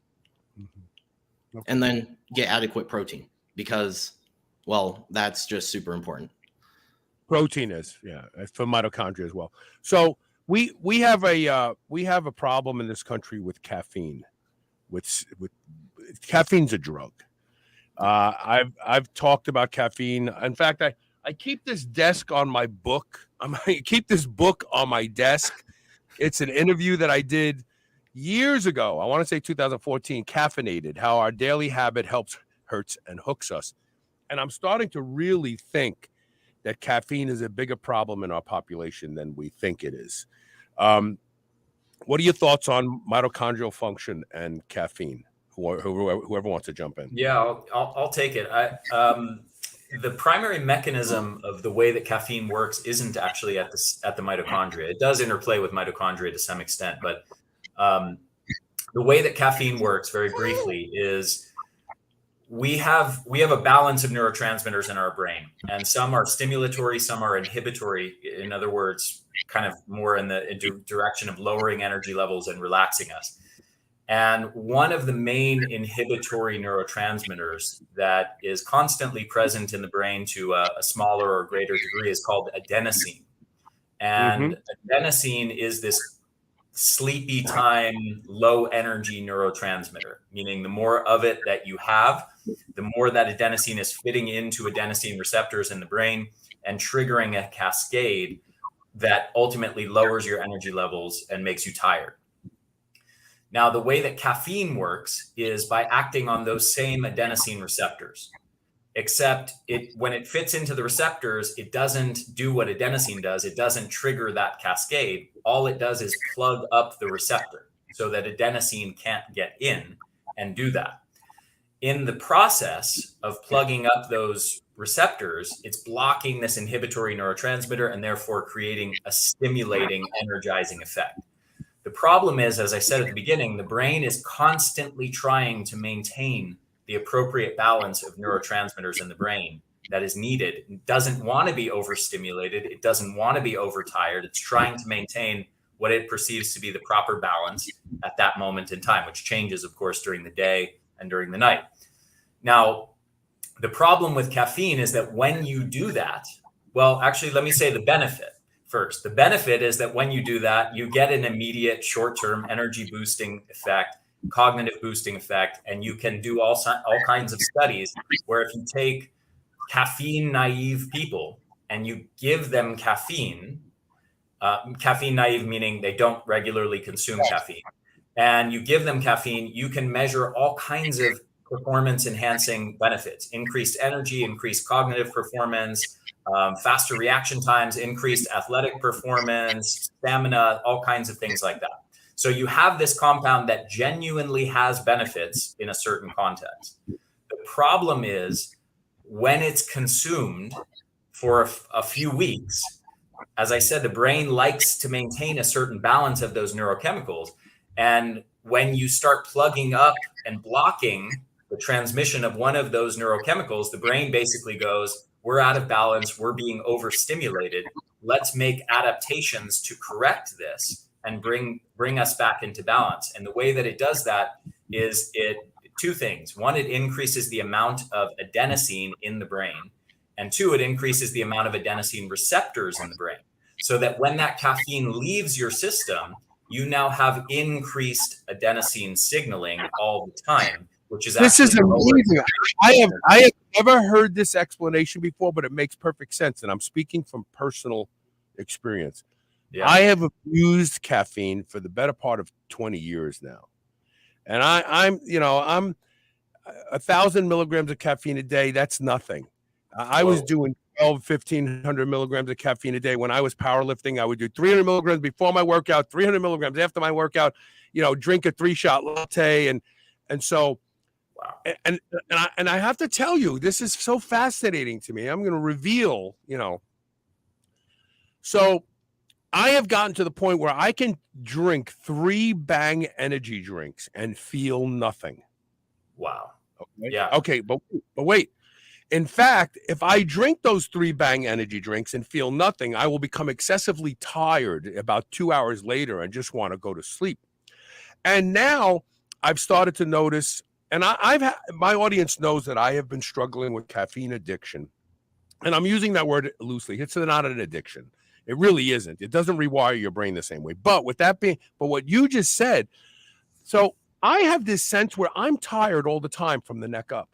Mm-hmm. Okay. And then get adequate protein because, well, that's just super important. Protein is, for mitochondria as well. So we have a problem in this country with caffeine. With caffeine's a drug. I've talked about caffeine. In fact, I keep this desk on my book. I keep this book on my desk. It's an interview that I did years ago. I want to say 2014, Caffeinated, how our daily habit helps, hurts, and hooks us. And I'm starting to really think that caffeine is a bigger problem in our population than we think it is. What are your thoughts on mitochondrial function and caffeine? Whoever wants to jump in. Yeah, I'll take it. The primary mechanism of the way that caffeine works isn't actually at the mitochondria. It does interplay with mitochondria to some extent, but the way that caffeine works, very briefly, is we have a balance of neurotransmitters in our brain, and some are stimulatory, some are inhibitory. In other words, kind of more in the direction of lowering energy levels and relaxing us. And one of the main inhibitory neurotransmitters that is constantly present in the brain to a smaller or greater degree is called adenosine. And adenosine is this sleepy time, low energy neurotransmitter, meaning the more of it that you have, the more that adenosine is fitting into adenosine receptors in the brain and triggering a cascade that ultimately lowers your energy levels and makes you tired. Now, the way that caffeine works is by acting on those same adenosine receptors, except when it fits into the receptors, it doesn't do what adenosine does. It doesn't trigger that cascade. All it does is plug up the receptor so that adenosine can't get in and do that. In the process of plugging up those receptors, it's blocking this inhibitory neurotransmitter and therefore creating a stimulating, energizing effect. The problem is, as I said at the beginning, the brain is constantly trying to maintain the appropriate balance of neurotransmitters in the brain that is needed. It doesn't want to be overstimulated. It doesn't want to be overtired. It's trying to maintain what it perceives to be the proper balance at that moment in time, which changes, of course, during the day and during the night. Now, the problem with caffeine is that when you do that, well, actually, let me say the benefit first. The benefit is that when you do that, you get an immediate short-term energy boosting effect, cognitive boosting effect, and you can do all kinds of studies where if you take caffeine naive people and you give them caffeine naive meaning they don't regularly consume caffeine, and you give them caffeine, you can measure all kinds of performance enhancing benefits, increased energy, increased cognitive performance, faster reaction times, increased athletic performance, stamina, all kinds of things like that. So you have this compound that genuinely has benefits in a certain context. The problem is when it's consumed for a few weeks, as I said, the brain likes to maintain a certain balance of those neurochemicals. And when you start plugging up and blocking the transmission of one of those neurochemicals, the brain basically goes, we're out of balance, we're being overstimulated. Let's make adaptations to correct this and bring us back into balance. And the way that it does that is two things. One, it increases the amount of adenosine in the brain. And two, it increases the amount of adenosine receptors in the brain. So that when that caffeine leaves your system, you now have increased adenosine signaling all the time, which is this is amazing. I have never heard this explanation before, but it makes perfect sense. And I'm speaking from personal experience. Yeah. I have abused caffeine for the better part of 20 years now. And I'm 1,000 milligrams of caffeine a day. That's nothing. I was doing 1,500 milligrams of caffeine a day. When I was powerlifting, I would do 300 milligrams before my workout, 300 milligrams after my workout, drink a 3-shot latte. And so, wow. And I have to tell you, this is so fascinating to me. I'm going to reveal, So I have gotten to the point where I can drink 3 Bang energy drinks and feel nothing. Wow. Okay. Yeah. Okay, but wait. In fact, if I drink those 3 Bang energy drinks and feel nothing, I will become excessively tired about 2 hours later and just want to go to sleep. And now I've started to notice, and my audience knows that I have been struggling with caffeine addiction. And I'm using that word loosely. It's not an addiction. It really isn't. It doesn't rewire your brain the same way. But what you just said, so I have this sense where I'm tired all the time from the neck up.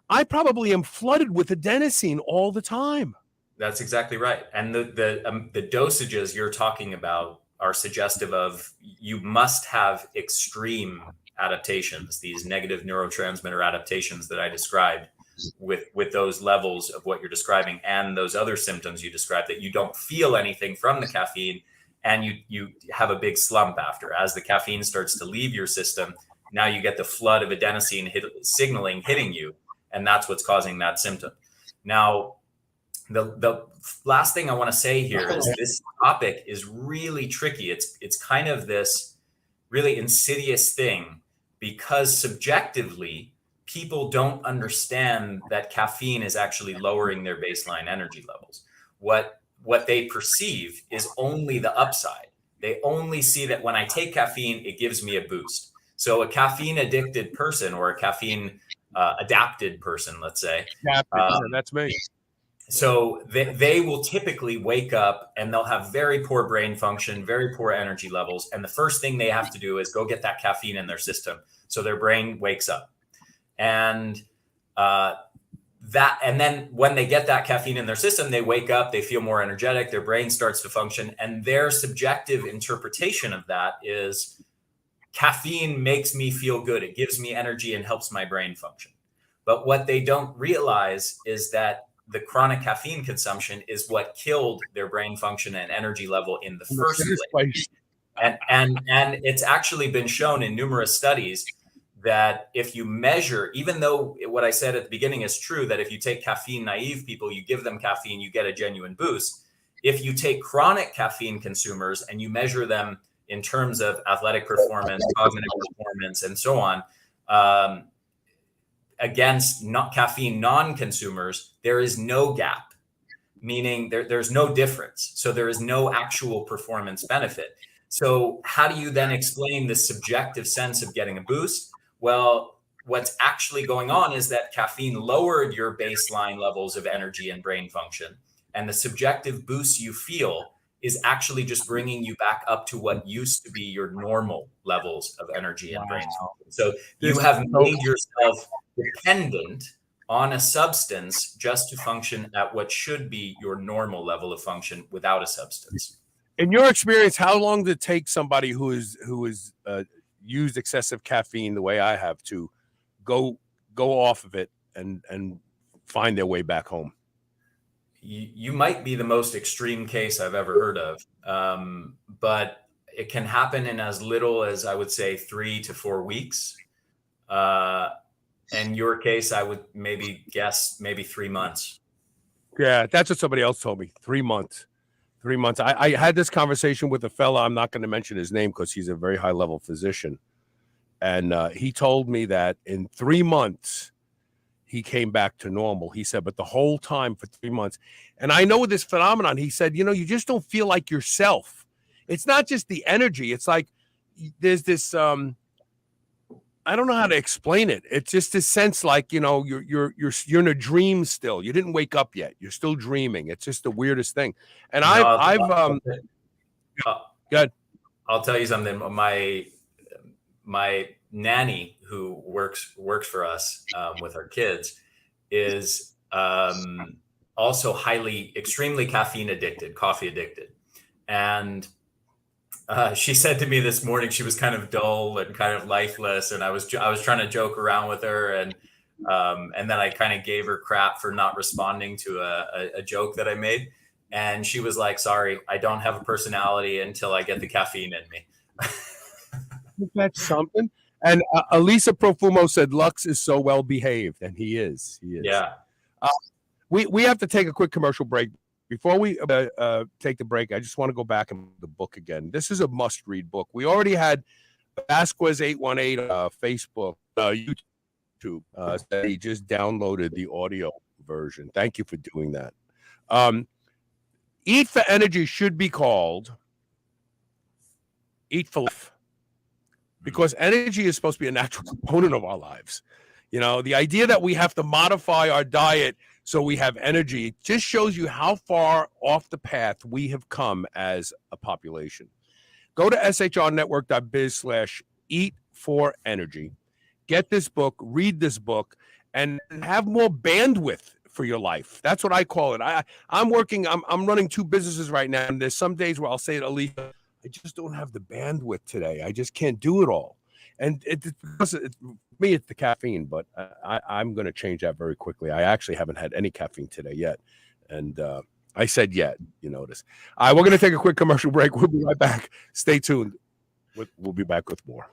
I probably am flooded with adenosine all the time. That's exactly right. And the dosages you're talking about are suggestive of you must have extreme adaptations, these negative neurotransmitter adaptations that I described with those levels of what you're describing and those other symptoms you described, that you don't feel anything from the caffeine and you have a big slump after. As the caffeine starts to leave your system, now you get the flood of adenosine signaling hitting you, and that's what's causing that symptom. Now, the last thing I want to say here is this topic is really tricky. It's kind of this really insidious thing because subjectively, people don't understand that caffeine is actually lowering their baseline energy levels. What they perceive is only the upside. They only see that when I take caffeine, it gives me a boost. So a caffeine addicted person or a caffeine adapted person, let's say. That's me. So they will typically wake up and they'll have very poor brain function, very poor energy levels. And the first thing they have to do is go get that caffeine in their system. So their brain wakes up. And then when they get that caffeine in their system, they wake up, they feel more energetic, their brain starts to function. And their subjective interpretation of that is caffeine makes me feel good. It gives me energy and helps my brain function. But what they don't realize is that the chronic caffeine consumption is what killed their brain function and energy level in the first place. And it's actually been shown in numerous studies that if you measure, even though what I said at the beginning is true, that if you take caffeine naive people, you give them caffeine, you get a genuine boost. If you take chronic caffeine consumers and you measure them in terms of athletic performance, cognitive performance, and so on, against caffeine non-consumers, there is no gap, meaning there's no difference. So there is no actual performance benefit. So how do you then explain the subjective sense of getting a boost? Well, what's actually going on is that caffeine lowered your baseline levels of energy and brain function. And the subjective boost you feel is actually just bringing you back up to what used to be your normal levels of energy and brain function. So you have made yourself dependent on a substance just to function at what should be your normal level of function without a substance. In your experience, how long did it take somebody who is used excessive caffeine the way I have to go off of it and find their way back home? You might be the most extreme case I've ever heard of, but it can happen in as little as, I would say, 3 to 4 weeks. In your case, I would maybe guess 3 months. Yeah, that's what somebody else told me. 3 months. 3 months. I had this conversation with a fella. I'm not going to mention his name because he's a very high level physician. And he told me that in 3 months, he came back to normal. He said, but the whole time for 3 months. And I know this phenomenon. He said, you just don't feel like yourself. It's not just the energy. It's like there's this, I don't know how to explain it. It's just this sense like, you're in a dream still. You didn't wake up yet. You're still dreaming. It's just the weirdest thing. And good. I'll tell you something. My nanny who works for us with our kids is also extremely caffeine addicted, coffee addicted. And she said to me this morning, she was kind of dull and kind of lifeless. And I was trying to joke around with her. And then I kind of gave her crap for not responding to a joke that I made. And she was like, sorry, I don't have a personality until I get the caffeine in me. That's something. And Elisa Profumo said Lux is so well behaved, and he is. Yeah. We have to take a quick commercial break. Before we take the break, I just want to go back and the book again. This is a must-read book. We already had Vasquez 818 Facebook, YouTube. Said he just downloaded the audio version. Thank you for doing that. Eat for Energy should be called Eat for Life, because energy is supposed to be a natural component of our lives. You know, the idea that we have to modify our diet so we have energy just shows you how far off the path we have come as a population. Go to shrnetwork.biz/eat4energy. Get this book, read this book, and have more bandwidth for your life. That's what I call it. I'm running 2 businesses right now, and there's some days where I'll say to Alicia, I just don't have the bandwidth today. I just can't do it all. And it's me, it's the caffeine, but I'm going to change that very quickly. I actually haven't had any caffeine today yet. And I said yet, you notice. All right, we're going to take a quick commercial break. We'll be right back. Stay tuned. We'll be back with more.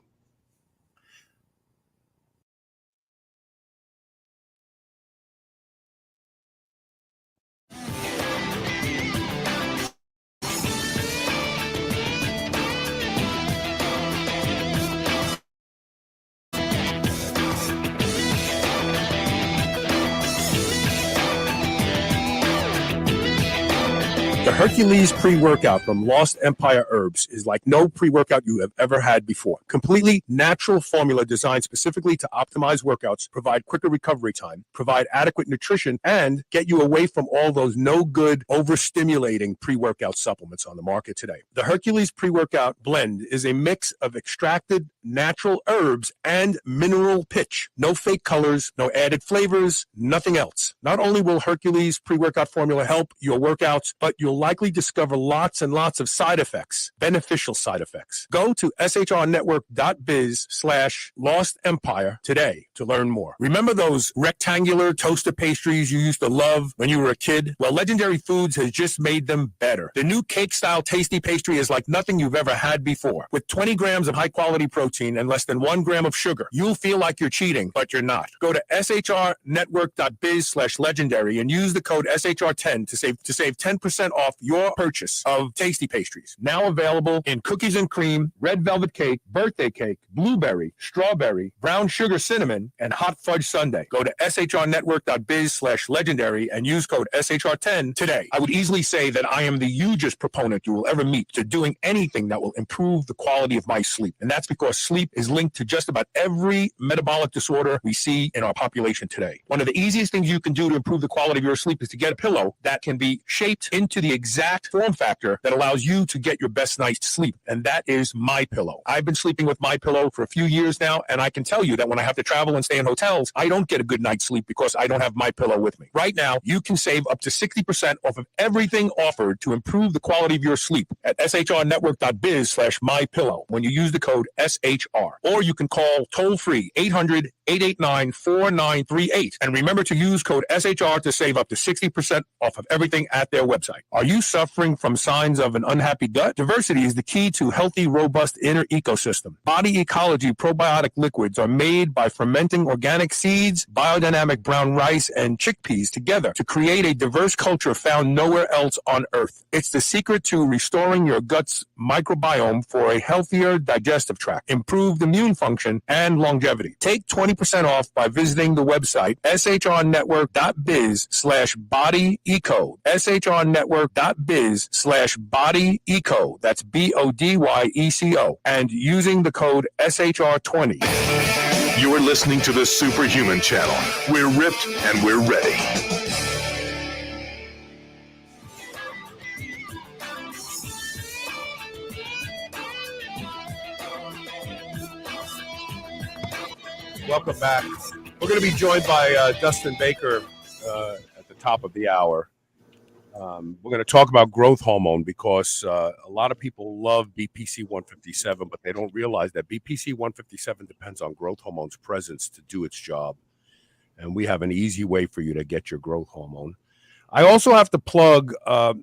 The Hercules Pre-Workout from Lost Empire Herbs is like no pre-workout you have ever had before. Completely natural formula designed specifically to optimize workouts, provide quicker recovery time, provide adequate nutrition, and get you away from all those no-good, overstimulating pre-workout supplements on the market today. The Hercules Pre-Workout blend is a mix of extracted natural herbs and mineral pitch. No fake colors, no added flavors, nothing else. Not only will Hercules Pre-Workout formula help your workouts, but you'll likely discover lots and lots of side effects, beneficial side effects. Go to shrnetwork.biz/Lost Empire today to learn more. Remember those rectangular toaster pastries you used to love when you were a kid? Well, Legendary Foods has just made them better. The new cake-style tasty pastry is like nothing you've ever had before. With 20 grams of high-quality protein and less than 1 gram of sugar, you'll feel like you're cheating, but you're not. Go to shrnetwork.biz/legendary and use the code SHR10 to save 10% off your purchase of tasty pastries. Now available in cookies and cream, red velvet cake, birthday cake, blueberry, strawberry, brown sugar cinnamon, and hot fudge sundae. Go to shrnetwork.biz/legendary and use code SHR10 today. I would easily say that I am the hugest proponent you will ever meet to doing anything that will improve the quality of my sleep. And that's because sleep is linked to just about every metabolic disorder we see in our population today. One of the easiest things you can do to improve the quality of your sleep is to get a pillow that can be shaped into the exact form factor that allows you to get your best night's sleep, and that is MyPillow. I've been sleeping with MyPillow for a few years now, and I can tell you that when I have to travel and stay in hotels, I don't get a good night's sleep because I don't have MyPillow with me. Right now, you can save up to 60% off of everything offered to improve the quality of your sleep at shrnetwork.biz/MyPillow when you use the code SHR. Or you can call toll-free 800-889-4938. And remember to use code SHR to save up to 60% off of everything at their website. Are you suffering from signs of an unhappy gut? Diversity is the key to healthy, robust inner ecosystem. Body Ecology probiotic liquids are made by fermenting organic seeds, biodynamic brown rice, and chickpeas together to create a diverse culture found nowhere else on Earth. It's the secret to restoring your gut's microbiome for a healthier digestive tract, improved immune function, and longevity. Take 20% off by visiting the website shrnetwork.biz/bodyeco. shrnetwork.biz/bodyeco. That's BODYECO. And using the code SHR20. You're listening to the Superhuman Channel. We're ripped and we're ready. Welcome back. We're going to be joined by Dustin Baker at the top of the hour. We're going to talk about growth hormone because a lot of people love BPC 157, but they don't realize that BPC 157 depends on growth hormone's presence to do its job. And we have an easy way for you to get your growth hormone. I also have to plug a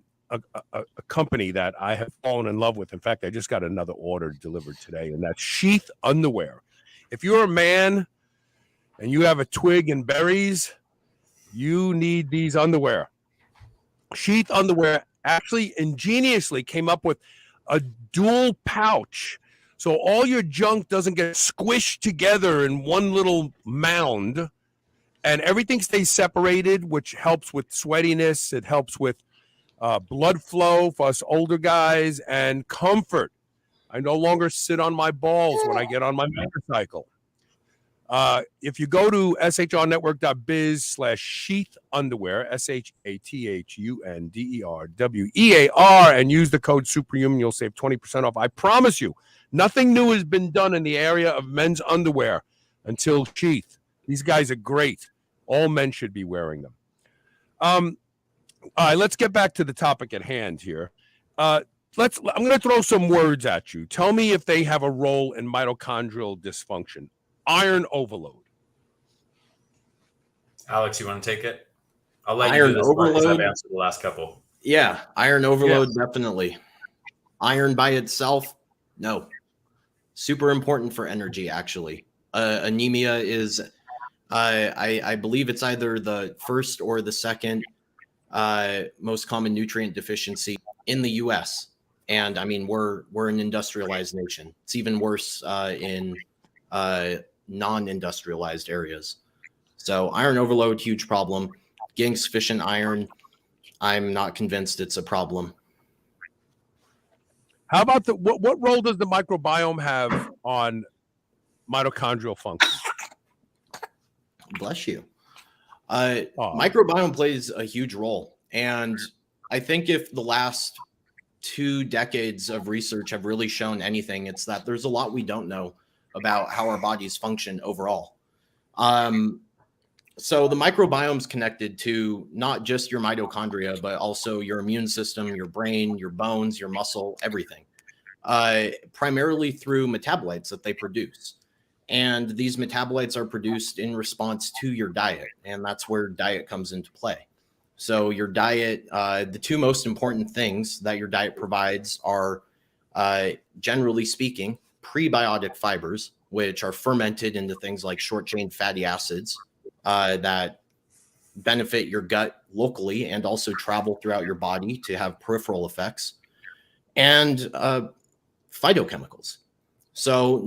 company that I have fallen in love with. In fact, I just got another order delivered today, and that's Sheath Underwear. If you're a man and you have a twig and berries, you need these underwear. Sheath Underwear actually ingeniously came up with a dual pouch. So all your junk doesn't get squished together in one little mound, and everything stays separated, which helps with sweatiness. It helps with blood flow for us older guys and comfort. I no longer sit on my balls when I get on my motorcycle. If you go to shrnetwork.biz/sheath underwear, SHATHUNDERWEAR, and use the code Superhuman, you'll save 20% off. I promise you, nothing new has been done in the area of men's underwear until Sheath. These guys are great. All men should be wearing them. All right, let's get back to the topic at hand here. I'm going to throw some words at you. Tell me if they have a role in mitochondrial dysfunction. Iron overload. Alex, you want to take it? I'll let Iron you do this one because I've overload? answered the last couple. Yeah, iron overload, definitely. Iron by itself, no. Super important for energy, actually. Anemia is, I believe it's either the first or the second most common nutrient deficiency in the U.S. And I mean, we're an industrialized nation. It's even worse in non-industrialized areas. So iron overload, huge problem. Getting sufficient iron, I'm not convinced it's a problem. How about what role does the microbiome have on mitochondrial function? Bless you. Microbiome plays a huge role. And I think if the last 2 decades of research have really shown anything, it's that there's a lot we don't know about how our bodies function overall. So the microbiome is connected to not just your mitochondria, but also your immune system, your brain, your bones, your muscle, everything, primarily through metabolites that they produce. And these metabolites are produced in response to your diet. And that's where diet comes into play. So your diet, the 2 most important things that your diet provides are, generally speaking, prebiotic fibers, which are fermented into things like short-chain fatty acids that benefit your gut locally and also travel throughout your body to have peripheral effects, and phytochemicals. So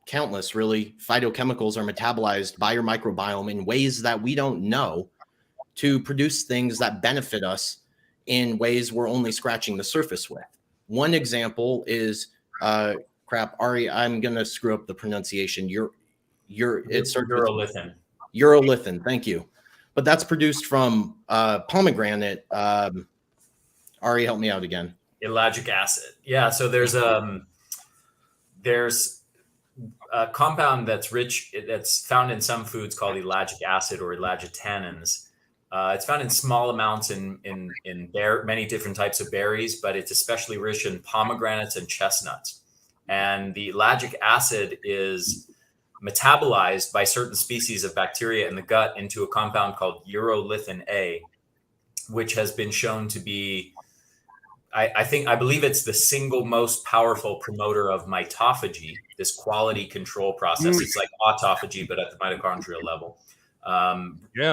countless really phytochemicals are metabolized by your microbiome in ways that we don't know to produce things that benefit us in ways we're only scratching the surface with. One example is Ari, I'm gonna screw up the pronunciation. It's urolithin. Urolithin, thank you. But that's produced from pomegranate. Ari, help me out again. Ellagic acid. Yeah, so there's a compound that's found in some foods called ellagic acid or ellagitannins. It's found in small amounts in many different types of berries, but it's especially rich in pomegranates and chestnuts. And the ellagic acid is metabolized by certain species of bacteria in the gut into a compound called urolithin A, which has been shown to be, I believe it's the single most powerful promoter of mitophagy, this quality control process. It's like autophagy, but at the mitochondrial level,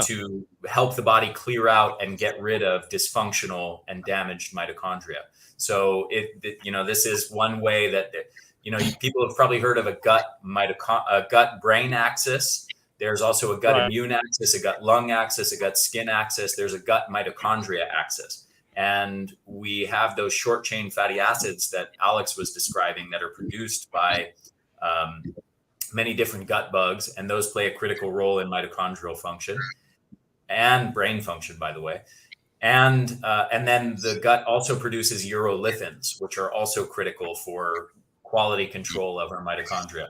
to help the body clear out and get rid of dysfunctional and damaged mitochondria. So this is one way that, people have probably heard of a gut brain axis. There's also a gut immune axis, a gut lung axis, a gut skin axis. There's a gut mitochondria axis. And we have those short chain fatty acids that Alex was describing that are produced by many different gut bugs. And those play a critical role in mitochondrial function and brain function, by the way. And then the gut also produces urolithins, which are also critical for quality control of our mitochondria.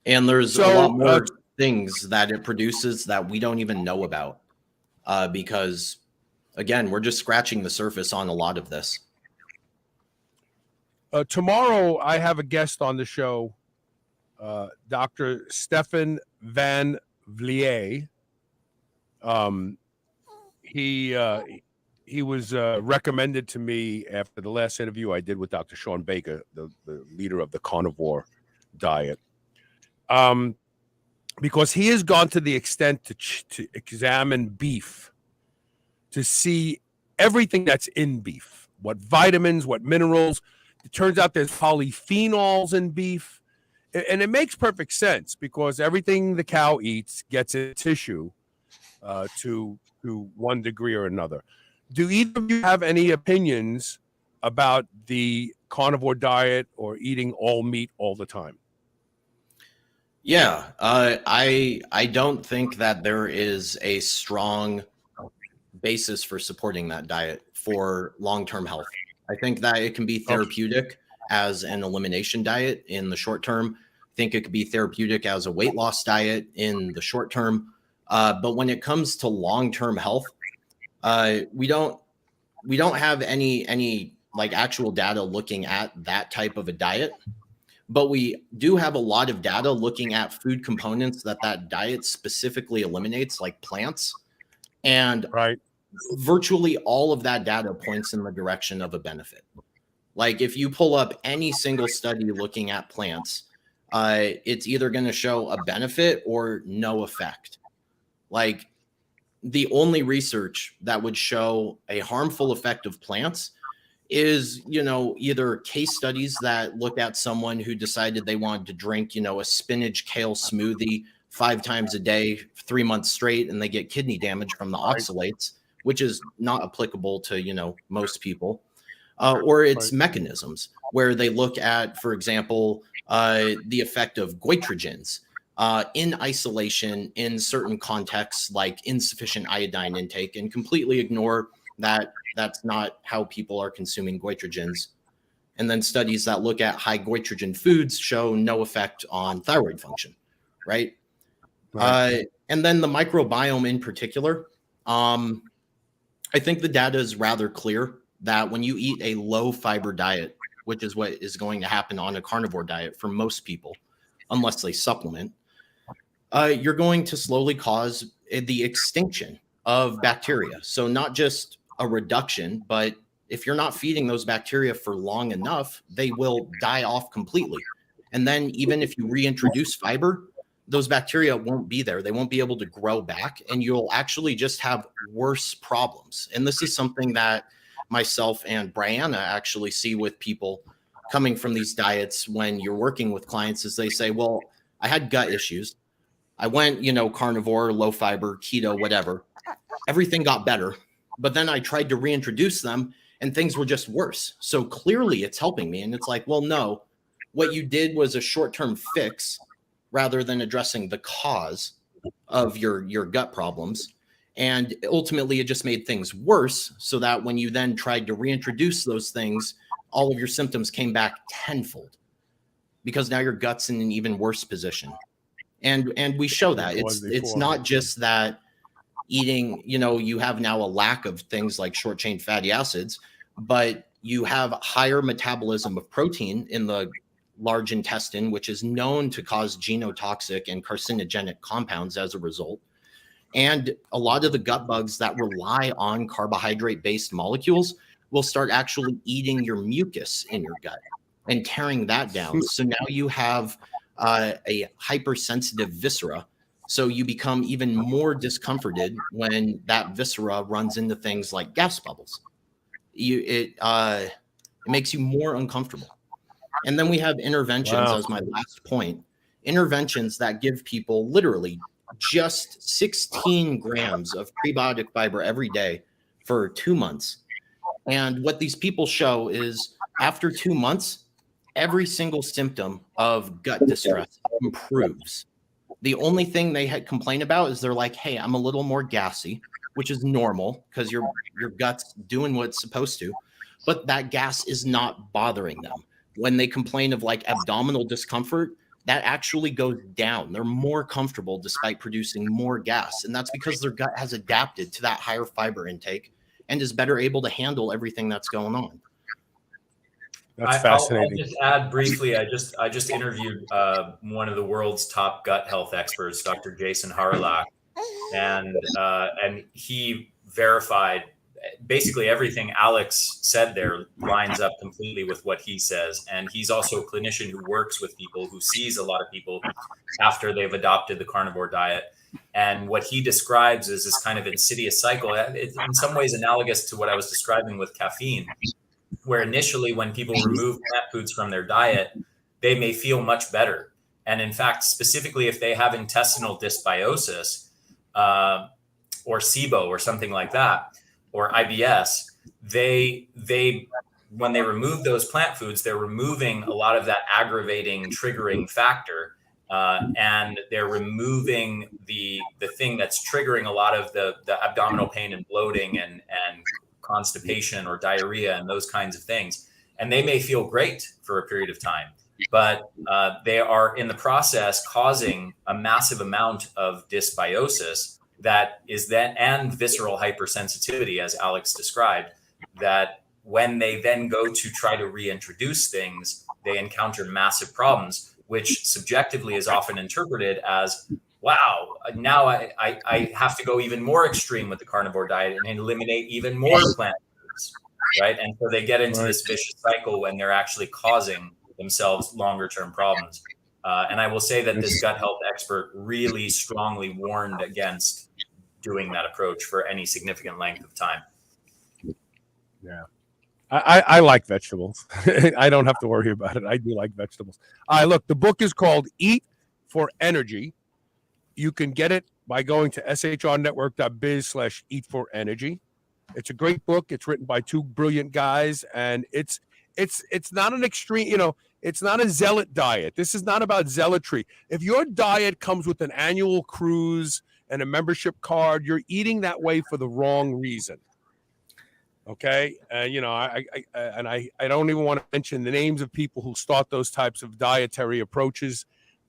And there's a lot more things that it produces that we don't even know about because, again, we're just scratching the surface on a lot of this. Tomorrow, I have a guest on the show, Dr. Stefan Van Vliet. He was recommended to me after the last interview I did with Dr. Sean Baker, the leader of the carnivore diet, because he has gone to the extent to examine beef to see everything that's in beef, what vitamins, what minerals. It turns out there's polyphenols in beef. And it makes perfect sense because everything the cow eats gets in tissue to one degree or another. Do either of you have any opinions about the carnivore diet or eating all meat all the time? Yeah, I don't think that there is a strong basis for supporting that diet for long-term health. I think that it can be therapeutic as an elimination diet in the short term. I think it could be therapeutic as a weight loss diet in the short term. But when it comes to long-term health, we don't have any like actual data looking at that type of a diet. But we do have a lot of data looking at food components that diet specifically eliminates, like plants. And virtually all of that data points in the direction of a benefit. Like if you pull up any single study looking at plants, it's either going to show a benefit or no effect. Like the only research that would show a harmful effect of plants is, either case studies that look at someone who decided they wanted to drink, a spinach kale smoothie 5 times a day, 3 months straight, and they get kidney damage from the oxalates, which is not applicable to, most people. Or it's mechanisms where they look at, for example, the effect of goitrogens in isolation in certain contexts, like insufficient iodine intake, and completely ignore that that's not how people are consuming goitrogens. And then studies that look at high goitrogen foods show no effect on thyroid function, right? And then the microbiome in particular, I think the data is rather clear that when you eat a low fiber diet, which is what is going to happen on a carnivore diet for most people, unless they supplement, you're going to slowly cause the extinction of bacteria. So not just a reduction, but if you're not feeding those bacteria for long enough, they will die off completely. And then even if you reintroduce fiber, those bacteria won't be there. They won't be able to grow back, and you'll actually just have worse problems. And this is something that myself and Brianna actually see with people coming from these diets when you're working with clients, is they say, well, I had gut issues. I went, carnivore, low fiber, keto, whatever. Everything got better. But then I tried to reintroduce them and things were just worse. So clearly it's helping me. And it's like, well, no, what you did was a short-term fix rather than addressing the cause of your gut problems. And ultimately it just made things worse, so that when you then tried to reintroduce those things, all of your symptoms came back tenfold because now your gut's in an even worse position. And we show that it's not just that eating, you have now a lack of things like short chain fatty acids, but you have higher metabolism of protein in the large intestine, which is known to cause genotoxic and carcinogenic compounds as a result. And a lot of the gut bugs that rely on carbohydrate-based molecules will start actually eating your mucus in your gut and tearing that down. So now you have a hypersensitive viscera. So you become even more discomforted when that viscera runs into things like gas bubbles. It makes you more uncomfortable. And then we have interventions as my last point. Interventions that give people literally just 16 grams of prebiotic fiber every day for 2 months. And what these people show is after 2 months, every single symptom of gut distress improves. The only thing they had complained about is they're like, hey, I'm a little more gassy, which is normal because your gut's doing what it's supposed to, but that gas is not bothering them. When they complain of like abdominal discomfort, that actually goes down. They're more comfortable despite producing more gas. And that's because their gut has adapted to that higher fiber intake and is better able to handle everything that's going on. That's fascinating. I'll just add briefly, I just interviewed one of the world's top gut health experts, Dr. Jason Harlach, and he verified basically everything Alex said there lines up completely with what he says. And he's also a clinician who works with people, who sees a lot of people after they've adopted the carnivore diet. And what he describes is this kind of insidious cycle. It's in some ways analogous to what I was describing with caffeine, where initially when people remove plant foods from their diet, they may feel much better. And in fact, specifically if they have intestinal dysbiosis or SIBO or something like that, or IBS, they when they remove those plant foods, they're removing a lot of that aggravating, triggering factor, and they're removing the thing that's triggering a lot of the abdominal pain and bloating and constipation or diarrhea and those kinds of things. And they may feel great for a period of time, but they are in the process causing a massive amount of dysbiosis that is then, and visceral hypersensitivity, as Alex described, that when they then go to try to reintroduce things, they encounter massive problems, which subjectively is often interpreted as, wow, now I have to go even more extreme with the carnivore diet and eliminate even more plant foods, right? And so they get into this vicious cycle when they're actually causing themselves longer term problems. And I will say that this gut health expert really strongly warned against doing that approach for any significant length of time. Yeah. I like vegetables. I don't have to worry about it. I do like vegetables. Look, the book is called Eat for Energy. You can get it by going to shrnetwork.biz/eat4energy. It's a great book. It's written by two brilliant guys, and it's not an extreme, it's not a zealot diet. This is not about zealotry. If your diet comes with an annual cruise and a membership card, you're eating that way for the wrong reason. Okay. I don't even want to mention the names of people who start those types of dietary approaches.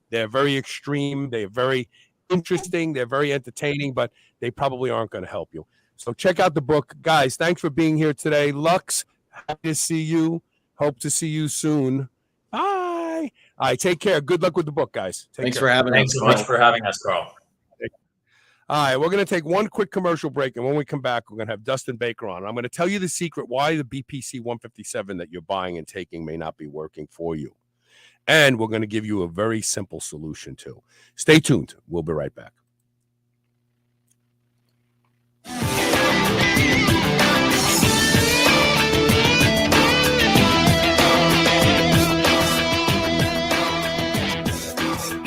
They're very extreme. They're very interesting. They're very entertaining, but they probably aren't going to help you. So check out the book. Guys, thanks for being here today. Lux, happy to see you. Hope to see you soon. Bye. All right, take care. Good luck with the book, guys. Thanks for having us. Thanks so much for having us, Carl. All right, we're going to take one quick commercial break, and when we come back, we're going to have Dustin Baker on. I'm going to tell you the secret why the BPC 157 that you're buying and taking may not be working for you. And we're going to give you a very simple solution, too. Stay tuned. We'll be right back.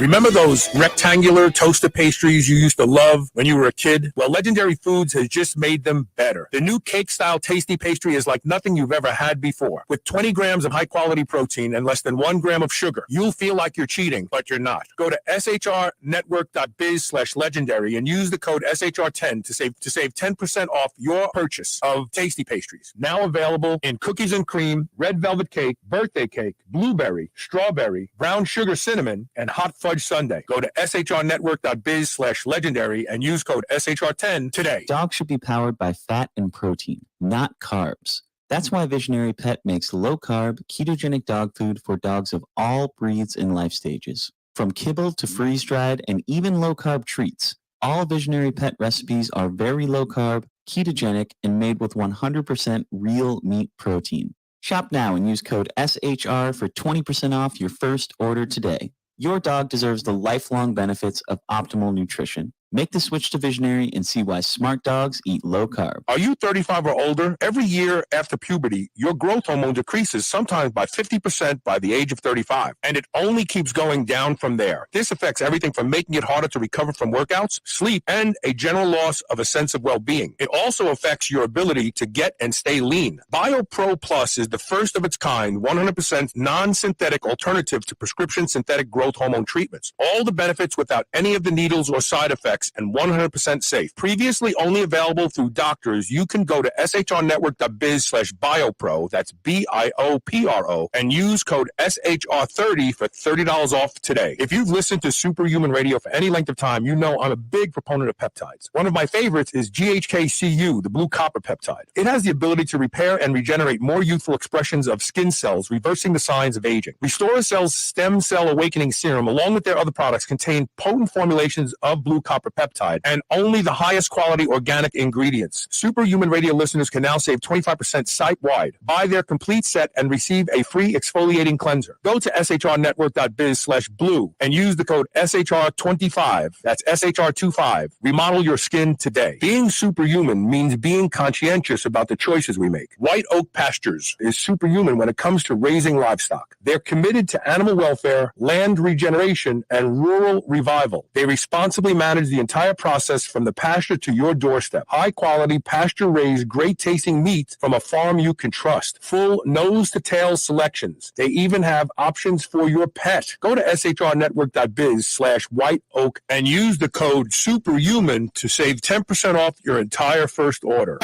Remember those rectangular toaster pastries you used to love when you were a kid? Well, Legendary Foods has just made them better. The new cake-style tasty pastry is like nothing you've ever had before. With 20 grams of high-quality protein and less than 1 gram of sugar, you'll feel like you're cheating, but you're not. Go to shrnetwork.biz/legendary and use the code SHR10 to save 10% off your purchase of tasty pastries. Now available in cookies and cream, red velvet cake, birthday cake, blueberry, strawberry, brown sugar cinnamon, and hot fudge sundae. Go to shrnetwork.biz/legendary and use code SHR10 today. Dogs should be powered by fat and protein, not carbs. That's why Visionary Pet makes low-carb, ketogenic dog food for dogs of all breeds and life stages. From kibble to freeze-dried and even low-carb treats, all Visionary Pet recipes are very low-carb, ketogenic, and made with 100% real meat protein. Shop now and use code SHR for 20% off your first order today. Your dog deserves the lifelong benefits of optimal nutrition. Make the switch to Visionary and see why smart dogs eat low carb. Are you 35 or older? Every year after puberty, your growth hormone decreases sometimes by 50% by the age of 35, and it only keeps going down from there. This affects everything from making it harder to recover from workouts, sleep, and a general loss of a sense of well-being. It also affects your ability to get and stay lean. Biopro Plus is the first of its kind, 100% non-synthetic alternative to prescription synthetic growth hormone treatments. All the benefits without any of the needles or side effects, and 100% safe. Previously only available through doctors, you can go to shrnetwork.biz/biopro, that's BIOPRO, and use code SHR30 for $30 off today. If you've listened to Superhuman Radio for any length of time, you know I'm a big proponent of peptides. One of my favorites is GHKCU, the blue copper peptide. It has the ability to repair and regenerate more youthful expressions of skin cells, reversing the signs of aging. Restore Cell's Stem Cell Awakening Serum, along with their other products, contain potent formulations of blue copper peptide, and only the highest quality organic ingredients. Superhuman Radio listeners can now save 25% site-wide. Buy their complete set and receive a free exfoliating cleanser. Go to shrnetwork.biz/blue and use the code SHR25. That's SHR25. Remodel your skin today. Being superhuman means being conscientious about the choices we make. White Oak Pastures is superhuman when it comes to raising livestock. They're committed to animal welfare, land regeneration, and rural revival. They responsibly manage the entire process from the pasture to your doorstep. High-quality, pasture-raised, great-tasting meat from a farm you can trust. Full nose-to-tail selections. They even have options for your pet. Go to shrnetwork.biz/white oak and use the code SUPERHUMAN to save 10% off your entire first order.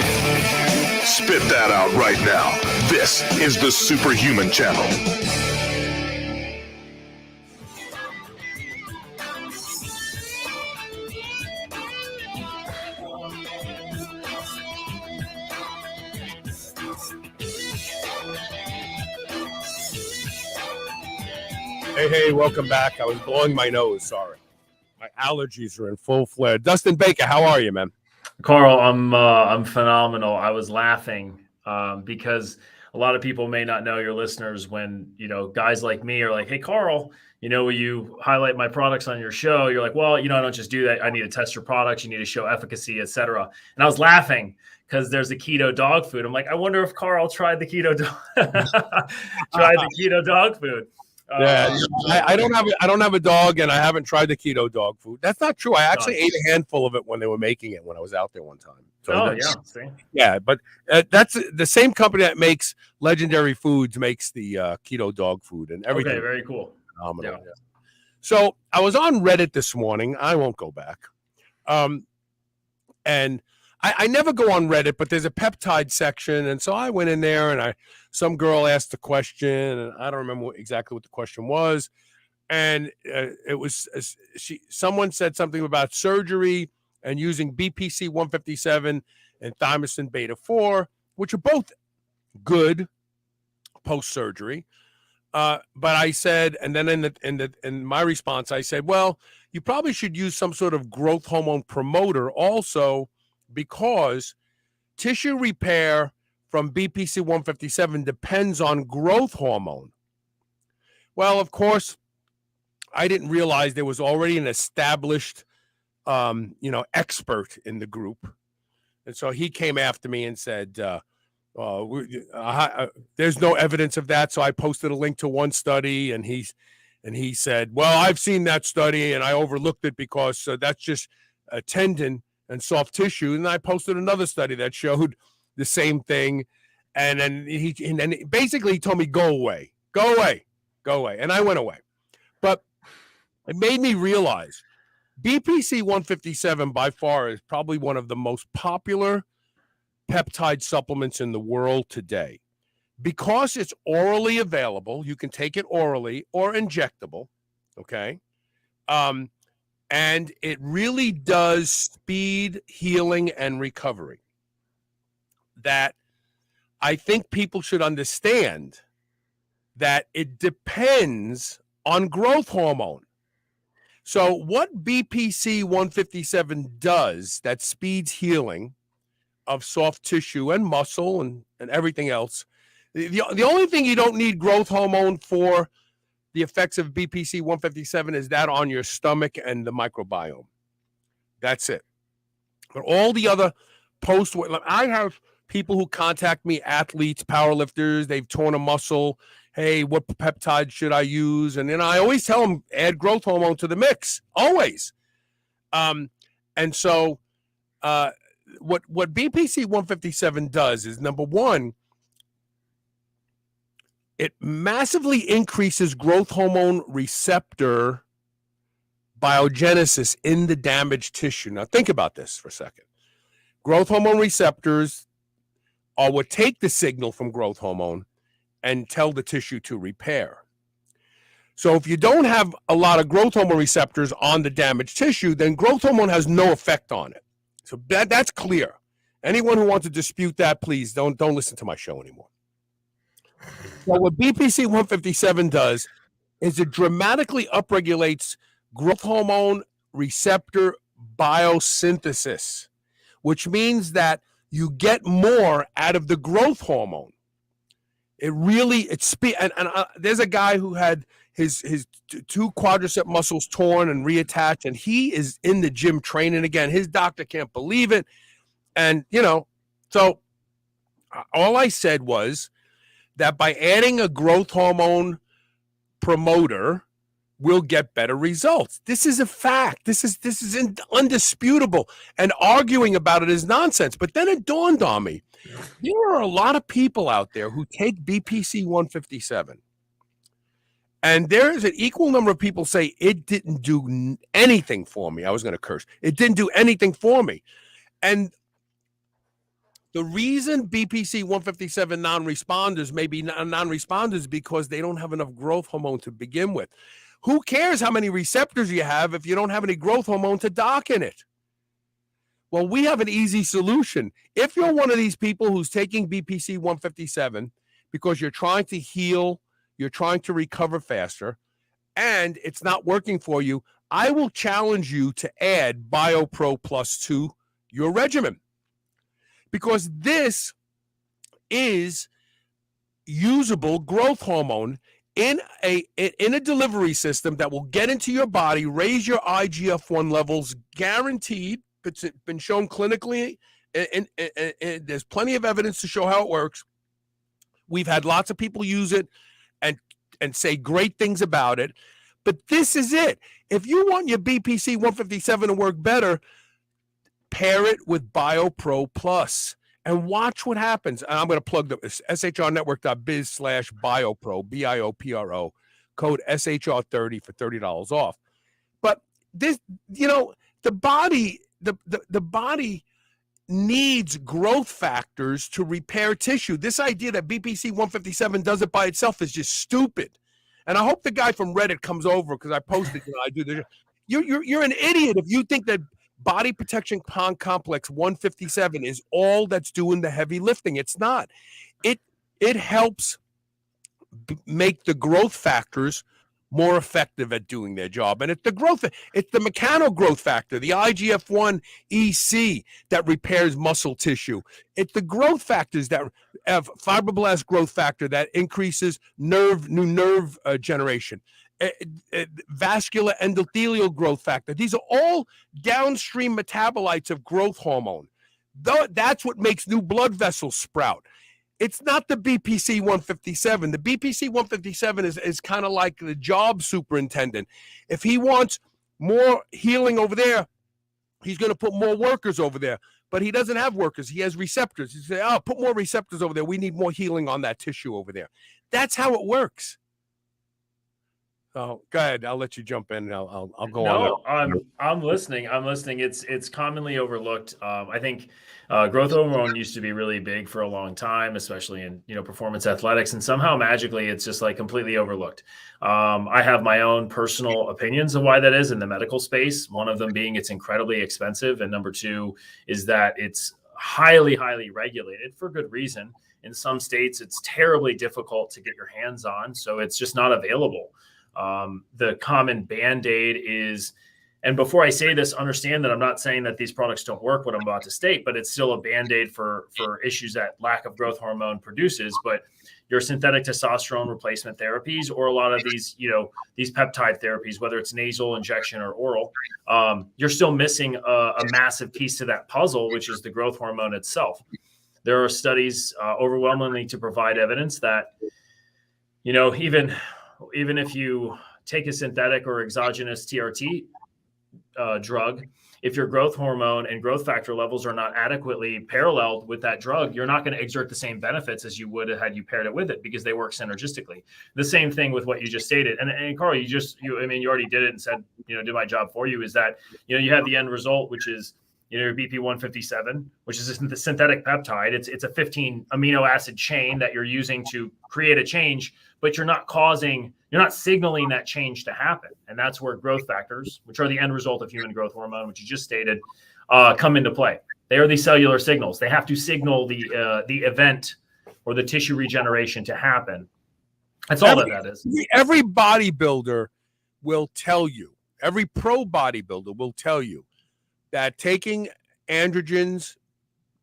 Spit that out right now. This is the Superhuman Channel. Hey, welcome back. I was blowing my nose, sorry. My allergies are in full flare. Dustin Baker, how are you, man? Carl, I'm phenomenal. I was laughing because a lot of people may not know, your listeners, when, guys like me are like, hey, Carl, will you highlight my products on your show? You're like, well, I don't just do that. I need to test your products. You need to show efficacy, etc. And I was laughing because there's a keto dog food. I'm like, I wonder if Carl tried the keto dog food. Yeah, I don't have a dog, and I haven't tried the keto dog food. That's not true. I actually ate a handful of it when they were making it when I was out there one time. So but that's the same company that makes Legendary Foods makes the keto dog food and everything. Okay, very cool. Phenomenal. Yeah. So I was on Reddit this morning. I won't go back. And I never go on Reddit, but there's a peptide section, and so I went in there, and some girl asked a question, and I don't remember exactly what the question was, and it was someone said something about surgery and using BPC 157 and thymosin beta 4, which are both good post surgery. But I said, and then in my response, I said, well, you probably should use some sort of growth hormone promoter also, because tissue repair from BPC 157 depends on growth hormone. Well, of course, I didn't realize there was already an established, expert in the group. And so he came after me and said, there's no evidence of that. So I posted a link to one study, and he said, well, I've seen that study and I overlooked it because that's just a tendon and soft tissue. And I posted another study that showed the same thing. And then he basically told me, go away. And I went away. But it made me realize BPC 157 by far is probably one of the most popular peptide supplements in the world today. Because it's orally available, you can take it orally or injectable, okay? And it really does speed healing and recovery. That I think people should understand that it depends on growth hormone. So what BPC 157 does that speeds healing of soft tissue and muscle and everything else, the only thing you don't need growth hormone for the effects of BPC 157 is that on your stomach and the microbiome. That's it. But all the other I have people who contact me, athletes, powerlifters, they've torn a muscle. Hey, what peptide should I use? And then I always tell them, add growth hormone to the mix, always. And so what BPC 157 does is, number one, it massively increases growth hormone receptor biogenesis in the damaged tissue. Now, think about this for a second. Growth hormone receptors are what take the signal from growth hormone and tell the tissue to repair. So if you don't have a lot of growth hormone receptors on the damaged tissue, then growth hormone has no effect on it. So that's clear. Anyone who wants to dispute that, please don't listen to my show anymore. So what BPC 157 does is it dramatically upregulates growth hormone receptor biosynthesis, which means that you get more out of the growth hormone. There's a guy who had his two quadricep muscles torn and reattached, and he is in the gym training again. His doctor can't believe it. And, so all I said was that by adding a growth hormone promoter, we'll get better results. This is a fact. This is undisputable. And arguing about it is nonsense. But then it dawned on me, there are a lot of people out there who take BPC 157. And there is an equal number of people say it didn't do anything for me. I was going to curse. It didn't do anything for me. And the reason BPC 157 non-responders may be non-responders because they don't have enough growth hormone to begin with. Who cares how many receptors you have if you don't have any growth hormone to dock in it? Well, we have an easy solution. If you're one of these people who's taking BPC 157 because you're trying to heal, you're trying to recover faster, and it's not working for you, I will challenge you to add Biopro Plus to your regimen, because this is usable growth hormone in a delivery system that will get into your body, raise your IGF-1 levels, guaranteed. It's been shown clinically, and there's plenty of evidence to show how it works. We've had lots of people use it and say great things about it. But this is it. If you want your BPC 157 to work better, pair it with Biopro Plus and watch what happens. And I'm going to plug the shrnetwork.biz/biopro, BIOPRO, code SHR30 for $30 off. But this, the body needs growth factors to repair tissue. This idea that BPC 157 does it by itself is just stupid. And I hope the guy from Reddit comes over, because I posted, I do this. You're an idiot if you think that Body Protection Complex 157 is all that's doing the heavy lifting. It's not. It helps make the growth factors more effective at doing their job. And it's the mechano growth factor, the IGF-1 EC that repairs muscle tissue. It's the growth factors that have fibroblast growth factor that increases new nerve generation. Vascular endothelial growth factor. These are all downstream metabolites of growth hormone. That's what makes new blood vessels sprout. It's not the BPC 157. The BPC 157 is kind of like the job superintendent. If he wants more healing over there, he's going to put more workers over there. But he doesn't have workers. He has receptors. He say, put more receptors over there. We need more healing on that tissue over there. That's how it works. So go ahead. I'll let you jump in. And I'll go on. No, I'm listening. It's commonly overlooked. I think growth hormone used to be really big for a long time, especially in performance athletics, and somehow magically it's just like completely overlooked. I have my own personal opinions of why that is in the medical space. One of them being it's incredibly expensive, and number two is that it's highly, highly regulated for good reason. In some states, it's terribly difficult to get your hands on, so it's just not available. The common Band-Aid is, and before I say this, understand that I'm not saying that these products don't work, what I'm about to state, but it's still a Band-Aid for issues that lack of growth hormone produces. But your synthetic testosterone replacement therapies, or a lot of these, these peptide therapies, whether it's nasal, injection, or oral, you're still missing a massive piece to that puzzle, which is the growth hormone itself. There are studies overwhelmingly to provide evidence that, even if you take a synthetic or exogenous TRT drug, if your growth hormone and growth factor levels are not adequately paralleled with that drug, you're not going to exert the same benefits as you would have had you paired it with it, because they work synergistically. The same thing with what you just stated. And Carl, you already did it and said, did my job for you, is that, you have the end result, which is, your BP 157, which is the synthetic peptide. It's a 15 amino acid chain that you're using to create a change, but you're not signaling that change to happen. And that's where growth factors, which are the end result of human growth hormone, which you just stated, come into play. They are these cellular signals. They have to signal the event or the tissue regeneration to happen. That's all that is. Every bodybuilder will tell you, every pro bodybuilder will tell you, that taking androgens,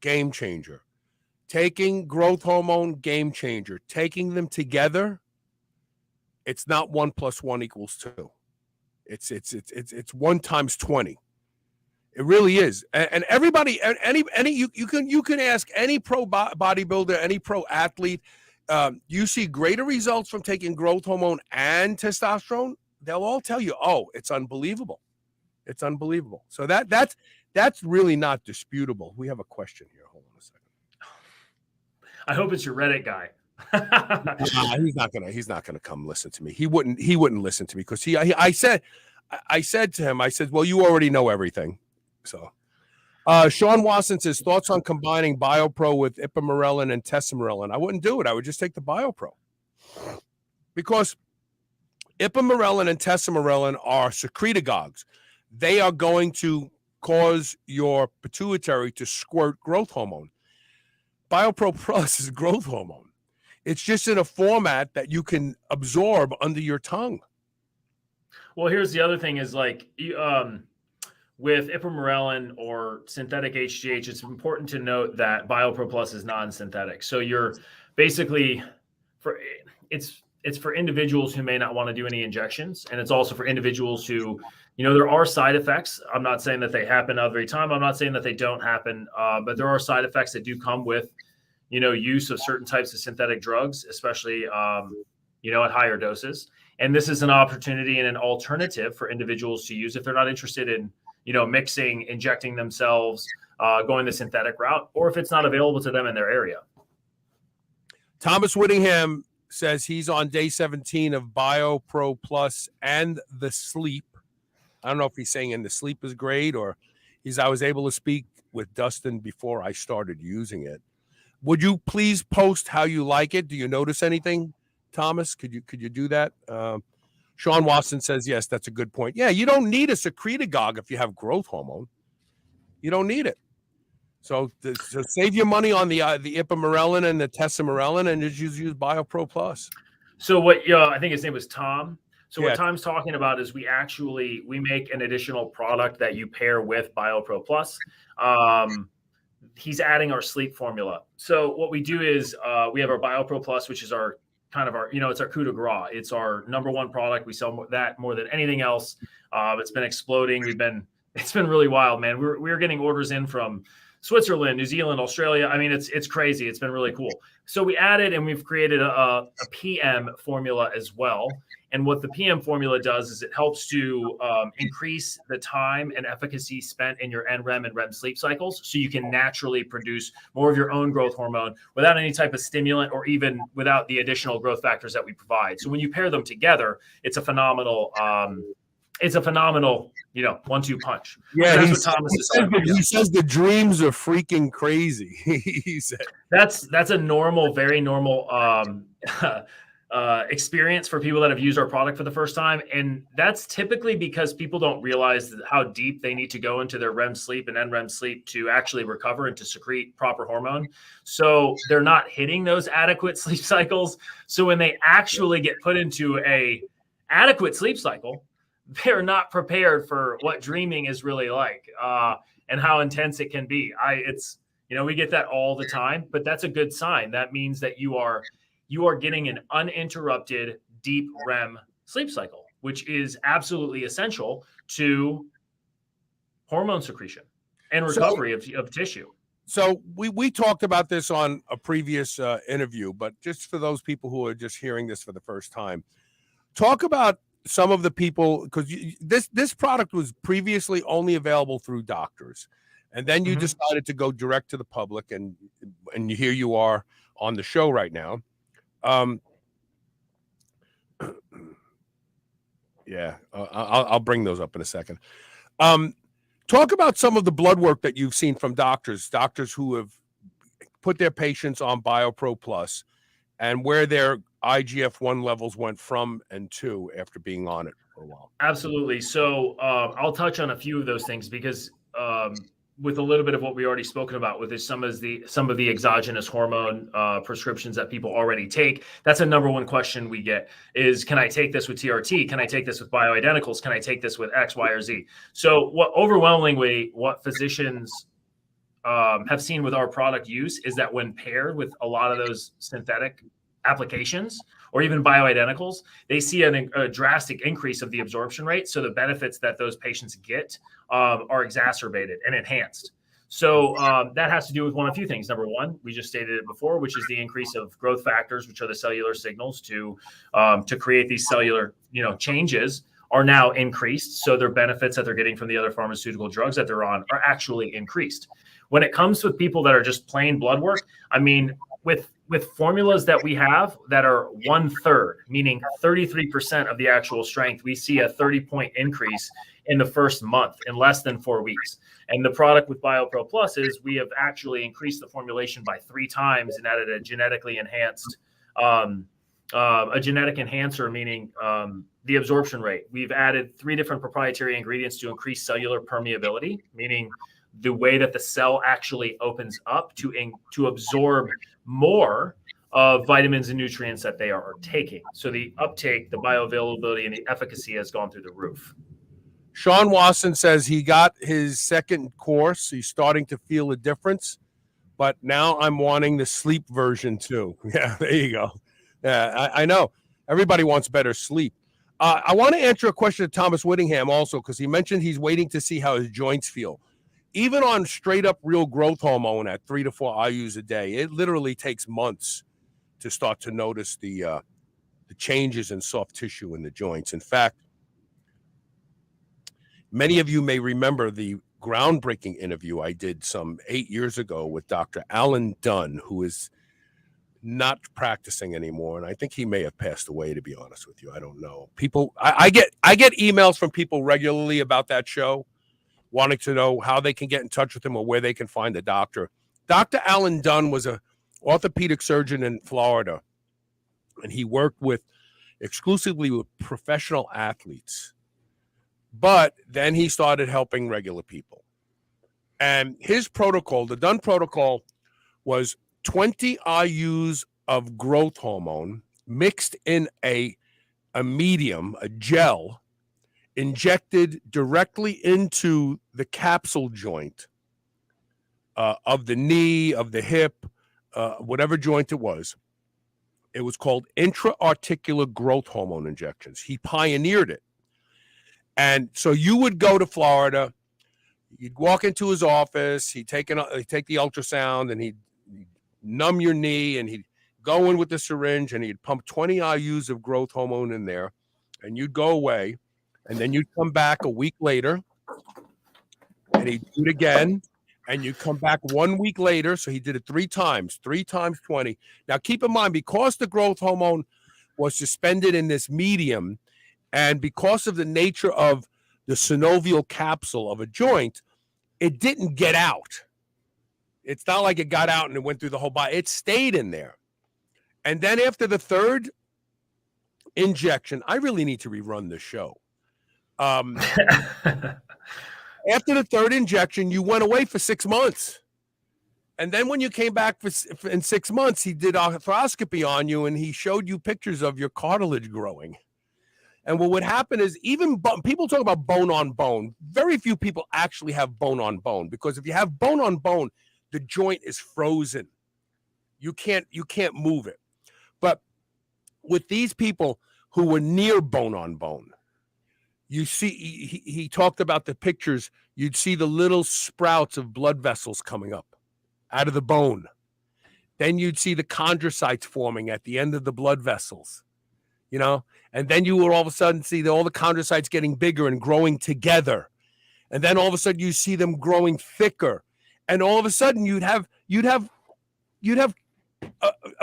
game changer. Taking growth hormone, game changer. Taking them together, it's not 1 + 1 = 2. It's 1 × 20. It really is. And everybody, you can ask any pro bodybuilder, any pro athlete, you see greater results from taking growth hormone and testosterone. They'll all tell you, oh, it's unbelievable. It's unbelievable. So that's really not disputable. We have a question here. Hold on a second. I hope it's your Reddit guy. He's not gonna come listen to me. He wouldn't listen to me because I said to him, I said, well, you already know everything. So Sean Wasson says thoughts on combining Biopro with ipamorelin and tesamorelin. I wouldn't do it. I would just take the Biopro because ipamorelin and tesamorelin are secretagogues. They are going to cause your pituitary to squirt growth hormone. Biopro Plus is growth hormone. It's just in a format that you can absorb under your tongue. Well, here's the other thing is like with ipamorelin or synthetic HGH, it's important to note that Biopro Plus is non-synthetic. So you're basically it's for individuals who may not want to do any injections. And it's also for individuals who, there are side effects. I'm not saying that they happen every time. I'm not saying that they don't happen, but there are side effects that do come with, use of certain types of synthetic drugs, especially, at higher doses. And this is an opportunity and an alternative for individuals to use if they're not interested in, mixing, injecting themselves, going the synthetic route, or if it's not available to them in their area. Thomas Whittingham says he's on day 17 of Biopro Plus and the sleep. I don't know if he's saying and the sleep is great or I was able to speak with Dustin before I started using it. Would you please post how you like it? Do you notice anything, Thomas? Could you do that? Sean Watson says, yes, that's a good point. Yeah, you don't need a secretagogue if you have growth hormone. You don't need it. So save your money on the ipamorelin and the tesamorelin and just use Biopro Plus. So what I think his name was Tom. So Yeah. what Tom's talking about is we make an additional product that you pair with Biopro Plus. He's adding our sleep formula. So what we do is we have our Biopro Plus, which is our it's our coup de grace. It's our number one product. We sell that more than anything else. It's been exploding. It's been really wild, man. We're getting orders in from Switzerland, New Zealand, Australia. I mean, it's crazy. It's been really cool. So we added and we've created a PM formula as well. And what the PM formula does is it helps to increase the time and efficacy spent in your NREM and REM sleep cycles, so you can naturally produce more of your own growth hormone without any type of stimulant or even without the additional growth factors that we provide. So when you pair them together, it's a phenomenal 1-2 punch. Yeah, so that's what Thomas is saying. He says the dreams are freaking crazy. He said that's a normal, very normal experience for people that have used our product for the first time. And that's typically because people don't realize how deep they need to go into their REM sleep and NREM sleep to actually recover and to secrete proper hormone. So they're not hitting those adequate sleep cycles. So when they actually get put into a adequate sleep cycle, they're not prepared for what dreaming is really like and how intense it can be. We get that all the time, but that's a good sign. That means that you are getting an uninterrupted deep REM sleep cycle, which is absolutely essential to hormone secretion and recovery of tissue. So we talked about this on a previous interview, but just for those people who are just hearing this for the first time, talk about some of the people, because this product was previously only available through doctors, and then you decided to go direct to the public, and here you are on the show right now. I'll bring those up in a second. Talk about some of the blood work that you've seen from doctors who have put their patients on Biopro Plus and where their IGF-1 levels went from and to after being on it for a while. Absolutely. So I'll touch on a few of those things because with a little bit of what we already spoken about with some of the exogenous hormone prescriptions that people already take, that's a number one question we get is, can I take this with TRT? Can I take this with bioidenticals? Can I take this with X, Y, or Z? So what physicians have seen with our product use is that when paired with a lot of those synthetic applications or even bioidenticals, they see a drastic increase of the absorption rate. So the benefits that those patients get are exacerbated and enhanced. So that has to do with one of a few things. Number one, we just stated it before, which is the increase of growth factors, which are the cellular signals to create these cellular changes are now increased. So their benefits that they're getting from the other pharmaceutical drugs that they're on are actually increased. When it comes to people that are just plain blood work, I mean, with formulas that we have that are 1/3, meaning 33% of the actual strength, we see a 30-point increase in the first month in less than 4 weeks. And the product with Biopro Plus is we have actually increased the formulation by 3 times and added a genetically enhanced, a genetic enhancer, meaning the absorption rate. We've added 3 different proprietary ingredients to increase cellular permeability, meaning the way that the cell actually opens up to absorb more of vitamins and nutrients that they are taking. So the uptake, the bioavailability, and the efficacy has gone through the roof. Sean Wasson says he got his second course. He's starting to feel a difference, but now I'm wanting the sleep version too. Yeah, there you go. Yeah, I know. Everybody wants better sleep. I want to answer a question to Thomas Whittingham also, because he mentioned he's waiting to see how his joints feel. Even on straight up real growth hormone at 3 to 4 IUs a day, it literally takes months to start to notice the changes in soft tissue in the joints. In fact, many of you may remember the groundbreaking interview I did some 8 years ago with Dr. Alan Dunn, who is not practicing anymore, and I think he may have passed away, to be honest with you. I don't know. I get emails from people regularly about that show, wanting to know how they can get in touch with him or where they can find a doctor. Dr. Alan Dunn was an orthopedic surgeon in Florida, and he worked exclusively with professional athletes. But then he started helping regular people. And his protocol, the Dunn protocol, was 20 IUs of growth hormone mixed in a medium, a gel, injected directly into the capsule joint of the knee, of the hip, whatever joint it was. It was called intra-articular growth hormone injections. He pioneered it. And so you would go to Florida, you'd walk into his office, he'd take the ultrasound, and he'd numb your knee, and he'd go in with the syringe, and he'd pump 20 IUs of growth hormone in there, and you'd go away. And then you'd come back a week later, and he'd do it again, and you'd come back 1 week later. So he did it 3 times 20. Now, keep in mind, because the growth hormone was suspended in this medium, and because of the nature of the synovial capsule of a joint, it didn't get out. It's not like it got out and it went through the whole body. It stayed in there. And then after the 3rd injection, I really need to rerun this show. After the 3rd injection, you went away for 6 months. And then when you came back in 6 months, he did arthroscopy on you, and he showed you pictures of your cartilage growing. And what would happen is, even people talk about bone on bone. Very few people actually have bone on bone, because if you have bone on bone, the joint is frozen. You can't move it. But with these people who were near bone on bone, you see, he talked about the pictures. You'd see the little sprouts of blood vessels coming up out of the bone. Then you'd see the chondrocytes forming at the end of the blood vessels, and then you would all of a sudden see all the chondrocytes getting bigger and growing together. And then all of a sudden you see them growing thicker. And all of a sudden you'd have a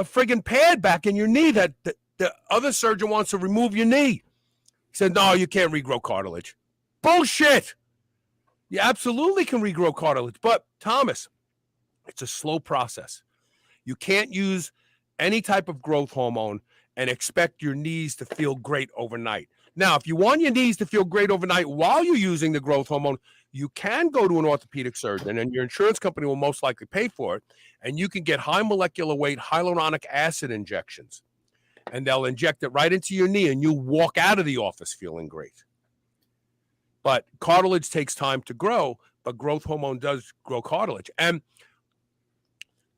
friggin' pad back in your knee that the other surgeon wants to remove your knee. He said, no, you can't regrow cartilage. Bullshit. You absolutely can regrow cartilage. But, Thomas, it's a slow process. You can't use any type of growth hormone and expect your knees to feel great overnight. Now, if you want your knees to feel great overnight while you're using the growth hormone, you can go to an orthopedic surgeon, and your insurance company will most likely pay for it, and you can get high molecular weight hyaluronic acid injections, and they'll inject it right into your knee, and you walk out of the office feeling great. But cartilage takes time to grow, but growth hormone does grow cartilage. And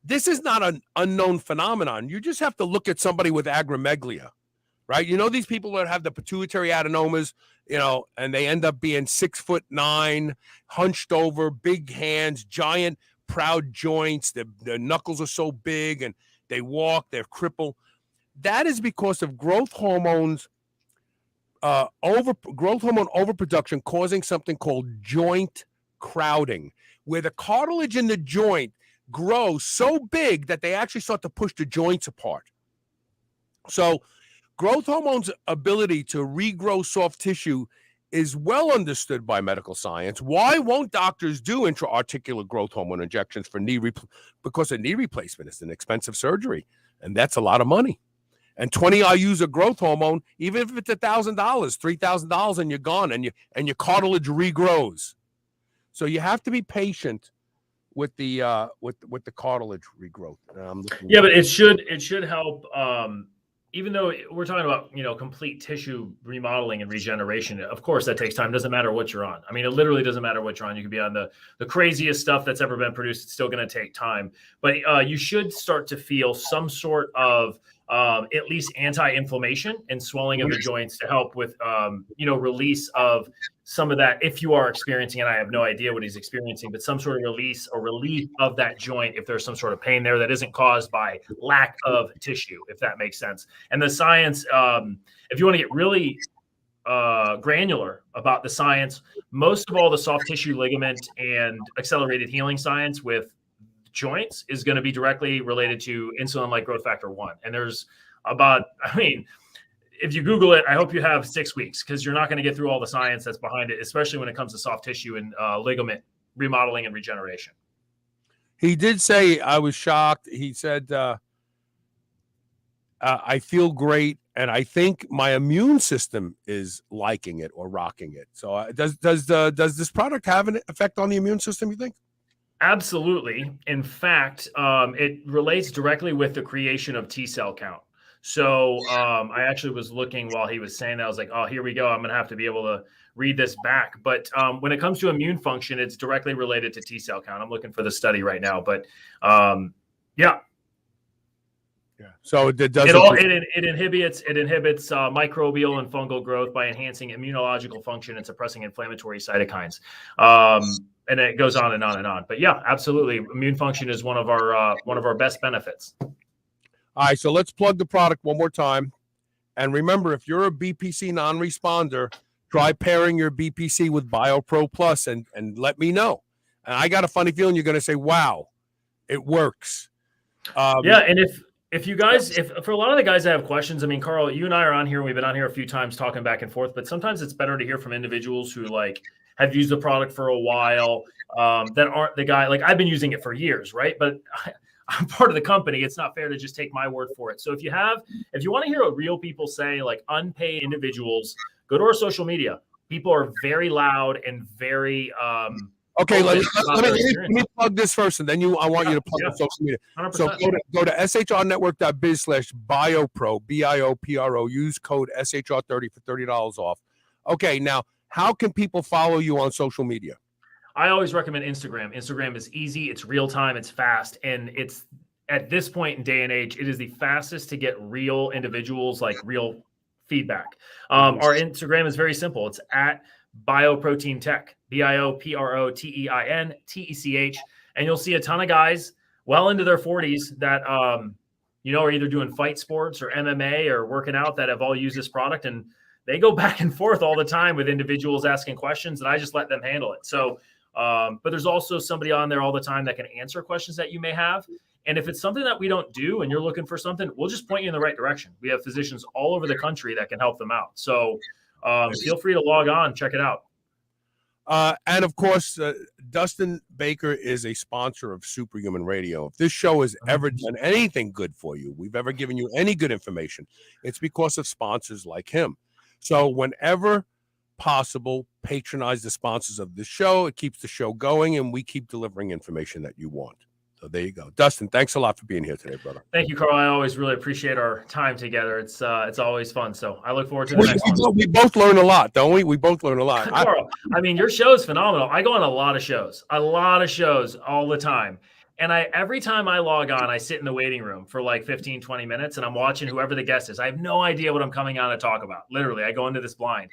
this is not an unknown phenomenon. You just have to look at somebody with acromegalia, right? You know, these people that have the pituitary adenomas, you know, and they end up being 6'9", hunched over, big hands, giant, proud joints. Their knuckles are so big, and they walk, they're crippled. That is because of growth hormones, growth hormone overproduction causing something called joint crowding, where the cartilage in the joint grows so big that they actually start to push the joints apart. So growth hormone's ability to regrow soft tissue is well understood by medical science. Why won't doctors do intra-articular growth hormone injections for because a knee replacement is an expensive surgery, and that's a lot of money. And 20 IUs of growth hormone, even if it's $1,000, $3,000, and you're gone, and your cartilage regrows. So you have to be patient with the cartilage regrowth. Yeah, but it should help. Even though we're talking about, you know, complete tissue remodeling and regeneration, of course that takes time. Doesn't matter what you're on. I mean, it literally doesn't matter what you're on. You could be on the craziest stuff that's ever been produced. It's still going to take time. But you should start to feel some sort of at least anti-inflammation and swelling of the joints to help with, release of some of that. If you are experiencing, and I have no idea what he's experiencing, but some sort of release or relief of that joint, if there's some sort of pain there that isn't caused by lack of tissue, if that makes sense. And the science, if you want to get really granular about the science, most of all the soft tissue ligament and accelerated healing science with joints is going to be directly related to insulin-like growth factor 1. And there's about, if you Google it, I hope you have 6 weeks, because you're not going to get through all the science that's behind it, especially when it comes to soft tissue and ligament remodeling and regeneration. He did say, I was shocked. He said, I feel great, and I think my immune system is liking it or rocking it. So does this product have an effect on the immune system, you think? Absolutely. In fact, it relates directly with the creation of T cell count. So I actually was looking while he was saying that. I was like, oh, here we go. I'm going to have to be able to read this back. But when it comes to immune function, it's directly related to T cell count. I'm looking for the study right now. But yeah. So it inhibits microbial and fungal growth by enhancing immunological function and suppressing inflammatory cytokines. And it goes on and on and on. But yeah, absolutely. Immune function is one of our best benefits. All right, so let's plug the product one more time. And remember, if you're a BPC non-responder, try pairing your BPC with Biopro Plus and let me know. And I got a funny feeling you're going to say, wow, it works. Yeah, and if you guys, if for a lot of the guys that have questions, I mean, Carl, you and I are on here. We've been on here a few times talking back and forth, but sometimes it's better to hear from individuals who have used the product for a while, that aren't the guy. Like, I've been using it for years, right? But I'm part of the company. It's not fair to just take my word for it. So if you want to hear what real people say, like unpaid individuals, go to our social media. People are very loud and very okay, let me plug this first, and then I want you to plug the social media. 100%. So go to shrnetwork.biz/biopro, BIOPRO. Use code SHR30 for $30 off. Okay, now how can people follow you on social media? I always recommend Instagram. Instagram is easy, it's real time, it's fast, and it's at this point in day and age, it is the fastest to get real individuals, like real feedback. Our Instagram is very simple. It's at Bioprotein Tech, BIOPROTEINTECH, and you'll see a ton of guys well into their 40s that are either doing fight sports or MMA or working out that have all used this product, and they go back and forth all the time with individuals asking questions, and I just let them handle it. So, but there's also somebody on there all the time that can answer questions that you may have. And if it's something that we don't do and you're looking for something, we'll just point you in the right direction. We have physicians all over the country that can help them out. So feel free to log on, check it out. And of course, Dustin Baker is a sponsor of Superhuman Radio. If this show has ever done anything good for you, we've ever given you any good information, it's because of sponsors like him. So whenever possible, patronize the sponsors of the show. It keeps the show going, and we keep delivering information that you want. So there you go. Dustin, thanks a lot for being here today, brother. Thank you, Carl. I always really appreciate our time together. It's always fun. So I look forward to the next one. We both learn a lot, don't we? We both learn a lot. Carl, I mean, your show is phenomenal. I go on a lot of shows all the time. And every time I log on, I sit in the waiting room for like 15, 20 minutes, and I'm watching whoever the guest is. I have no idea what I'm coming on to talk about. Literally, I go into this blind.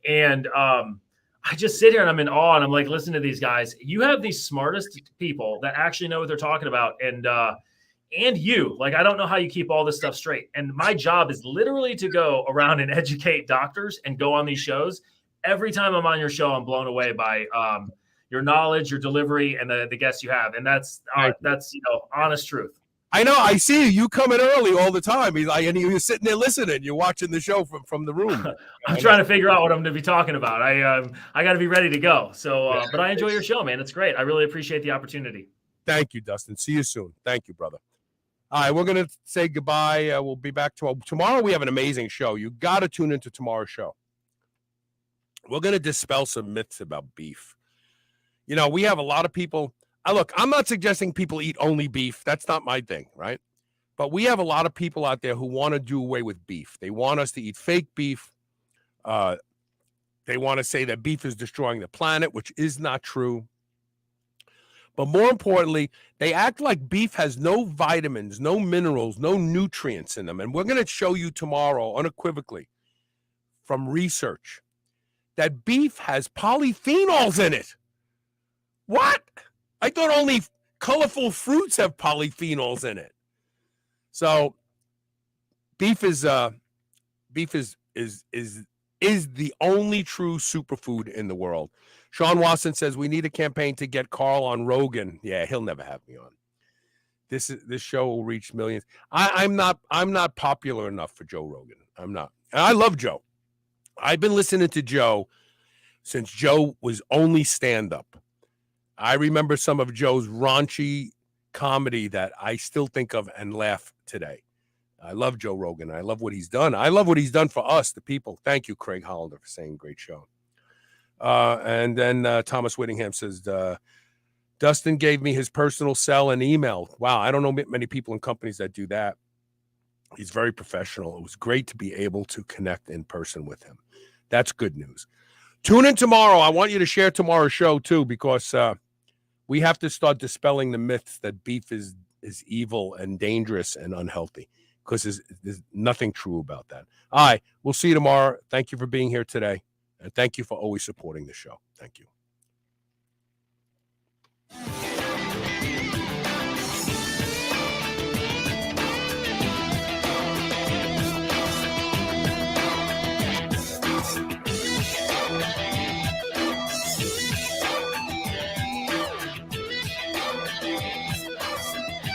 And I just sit here and I'm in awe, and I'm like, listen to these guys. You have these smartest people that actually know what they're talking about. And you, like, I don't know how you keep all this stuff straight. And my job is literally to go around and educate doctors and go on these shows. Every time I'm on your show, I'm blown away by your knowledge, your delivery, and the guests you have. And that's honest truth. I know. I see you. You come in early all the time. And you're sitting there listening. You're watching the show from the room. I'm trying to figure out what I'm going to be talking about. I got to be ready to go. So, but I enjoy your show, man. It's great. I really appreciate the opportunity. Thank you, Dustin. See you soon. Thank you, brother. All right, we're going to say goodbye. We'll be back tomorrow. We have an amazing show. You got to tune into tomorrow's show. We're going to dispel some myths about beef. You know, we have a lot of people. Look, I'm not suggesting people eat only beef. That's not my thing, right? But we have a lot of people out there who want to do away with beef. They want us to eat fake beef. They want to say that beef is destroying the planet, which is not true. But more importantly, they act like beef has no vitamins, no minerals, no nutrients in them. And we're going to show you tomorrow unequivocally from research that beef has polyphenols in it. What? I thought only colorful fruits have polyphenols in it. So beef is the only true superfood in the world. Sean Watson says we need a campaign to get Carl on Rogan. Yeah, he'll never have me on. This show will reach millions. I'm not popular enough for Joe Rogan. I'm not. And I love Joe. I've been listening to Joe since Joe was only stand-up. I remember some of Joe's raunchy comedy that I still think of and laugh today. I love Joe Rogan. I love what he's done. I love what he's done for us, the people. Thank you, Craig Hollander, for saying great show. And then Thomas Whittingham says, Dustin gave me his personal cell and email. Wow, I don't know many people in companies that do that. He's very professional. It was great to be able to connect in person with him. That's good news. Tune in tomorrow. I want you to share tomorrow's show, too, because we have to start dispelling the myths that beef is evil and dangerous and unhealthy, because there's nothing true about that. All right, we'll see you tomorrow. Thank you for being here today, and thank you for always supporting the show. Thank you.